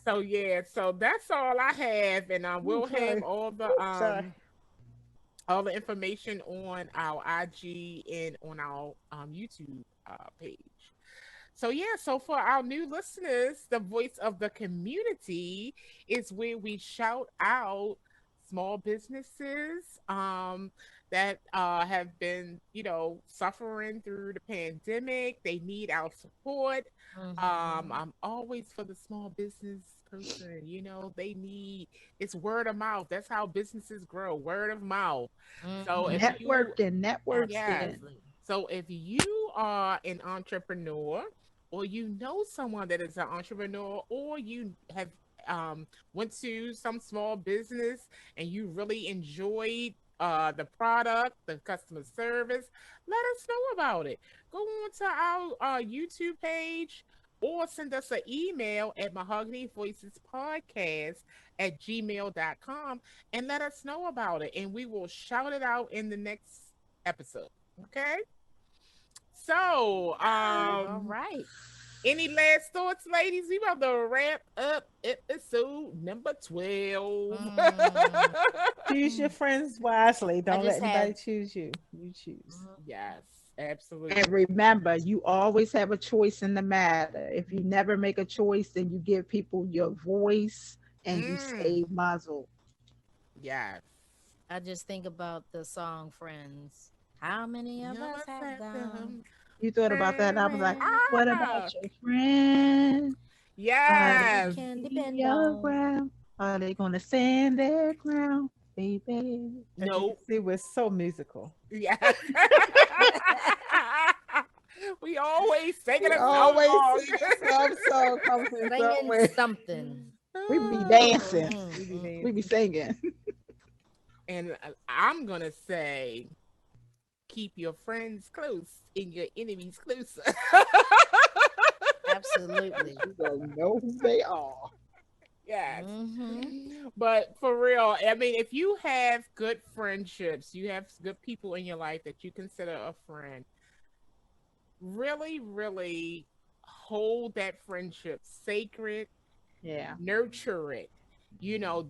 So yeah, so that's all I have, and I Ooh, will have sorry. Ooh, sorry. all the information on our IG and on our YouTube page. So yeah, so for our new listeners, the voice of the community is where we shout out small businesses that have been, suffering through the pandemic. They need our support. Mm-hmm. I'm always for the small business person. They need, it's word of mouth. That's how businesses grow, word of mouth. So if Mm-hmm. you, Networking, yes. networking. Absolutely. So if you are an entrepreneur, or someone that is an entrepreneur, or you have went to some small business and you really enjoyed the product, the customer service, let us know about it. Go on to our YouTube page or send us an email at mahoganyvoicespodcast@gmail.com and let us know about it. And we will shout it out in the next episode. Okay? So, All right. any last thoughts, ladies? We about to wrap up episode number 12. Mm, Choose your friends wisely. I Don't let just have anybody choose you. You choose. Yes, And absolutely. remember, you always have a choice in the matter. If you never make a choice, then you give people your voice and you Mm, stay muzzled. yes. I just think about the song Friends. How many of You us must have have them? them You thought about that, and I was like, Friends what about Ah, your friend? Are that they you yes. going to can be depend on. around? Are they going to stand their ground, baby? As you can Nope. see, we're so musical. Yes. We always singing We a always song. sing some song comes in Singing somewhere. something. We be Oh, dancing. Mm, We be mm, We be dancing. singing. and I'm gonna say, keep your friends close and your enemies closer. absolutely. You don't know who they are. Yes. Mm-hmm. But for real, I mean, if you have good friendships, you have good people in your life that you consider a friend, really, really hold that friendship sacred, Yeah. nurture it.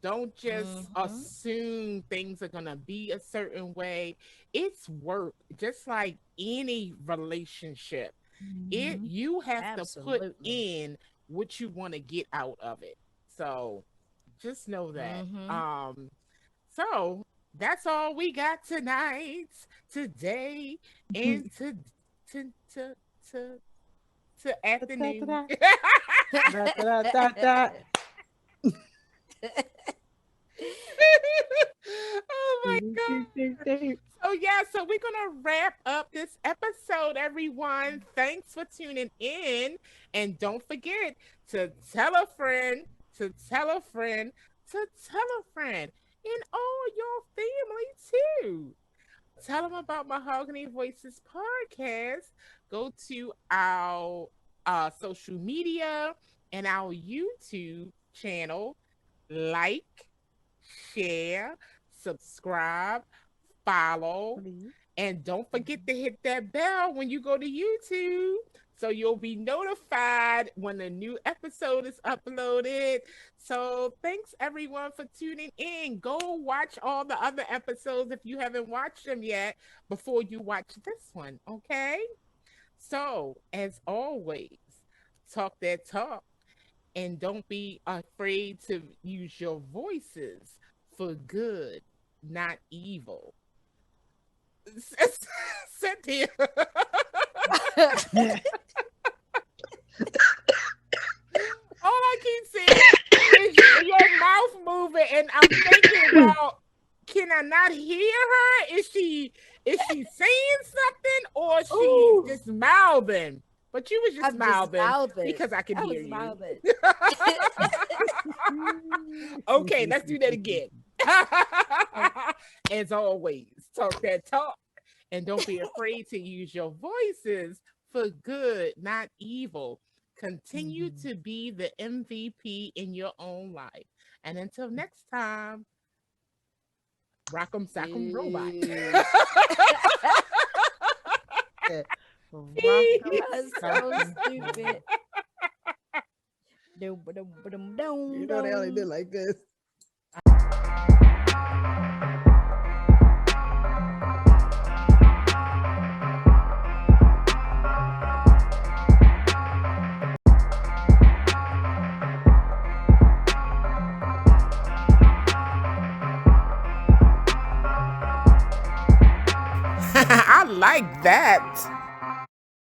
Don't just Mm-hmm. assume things are going to be a certain way. It's work, just like any relationship. Hmm. You have to put Absolutely. in what you want to get out of it. So just know that. Mm-hmm. So that's all we got tonight, today, and to to to Da, da, da, afternoon. da. Da, da, da, da. Oh my God. So yeah, so we're gonna wrap up this episode, everyone. Thanks for tuning in. And don't forget to tell a friend, to tell a friend, to tell a friend, and all your family too. tell them about Mahogany Voices podcast. Go to our social media and our YouTube channel. Like, share, subscribe, follow, Please. and don't forget to hit that bell when you go to YouTube so you'll be notified when a new episode is uploaded. So thanks everyone for tuning in. Go watch all the other episodes if you haven't watched them yet before you watch this one, okay? So, as always, talk that talk and don't be afraid to use your voices for good, not evil. Cynthia. All I keep saying is your mouth moving, and I'm thinking, well, can I not hear her? Is she saying something, or she's just mouthing? But you was just mouthing because I can hear you. Okay, let's do that again. As always, talk that talk, and don't be afraid to use your voices for good, not evil. Continue to be the MVP in your own life. And until next time, rock'em sock'em robot. That's so stupid. You know they only did like this. I like that.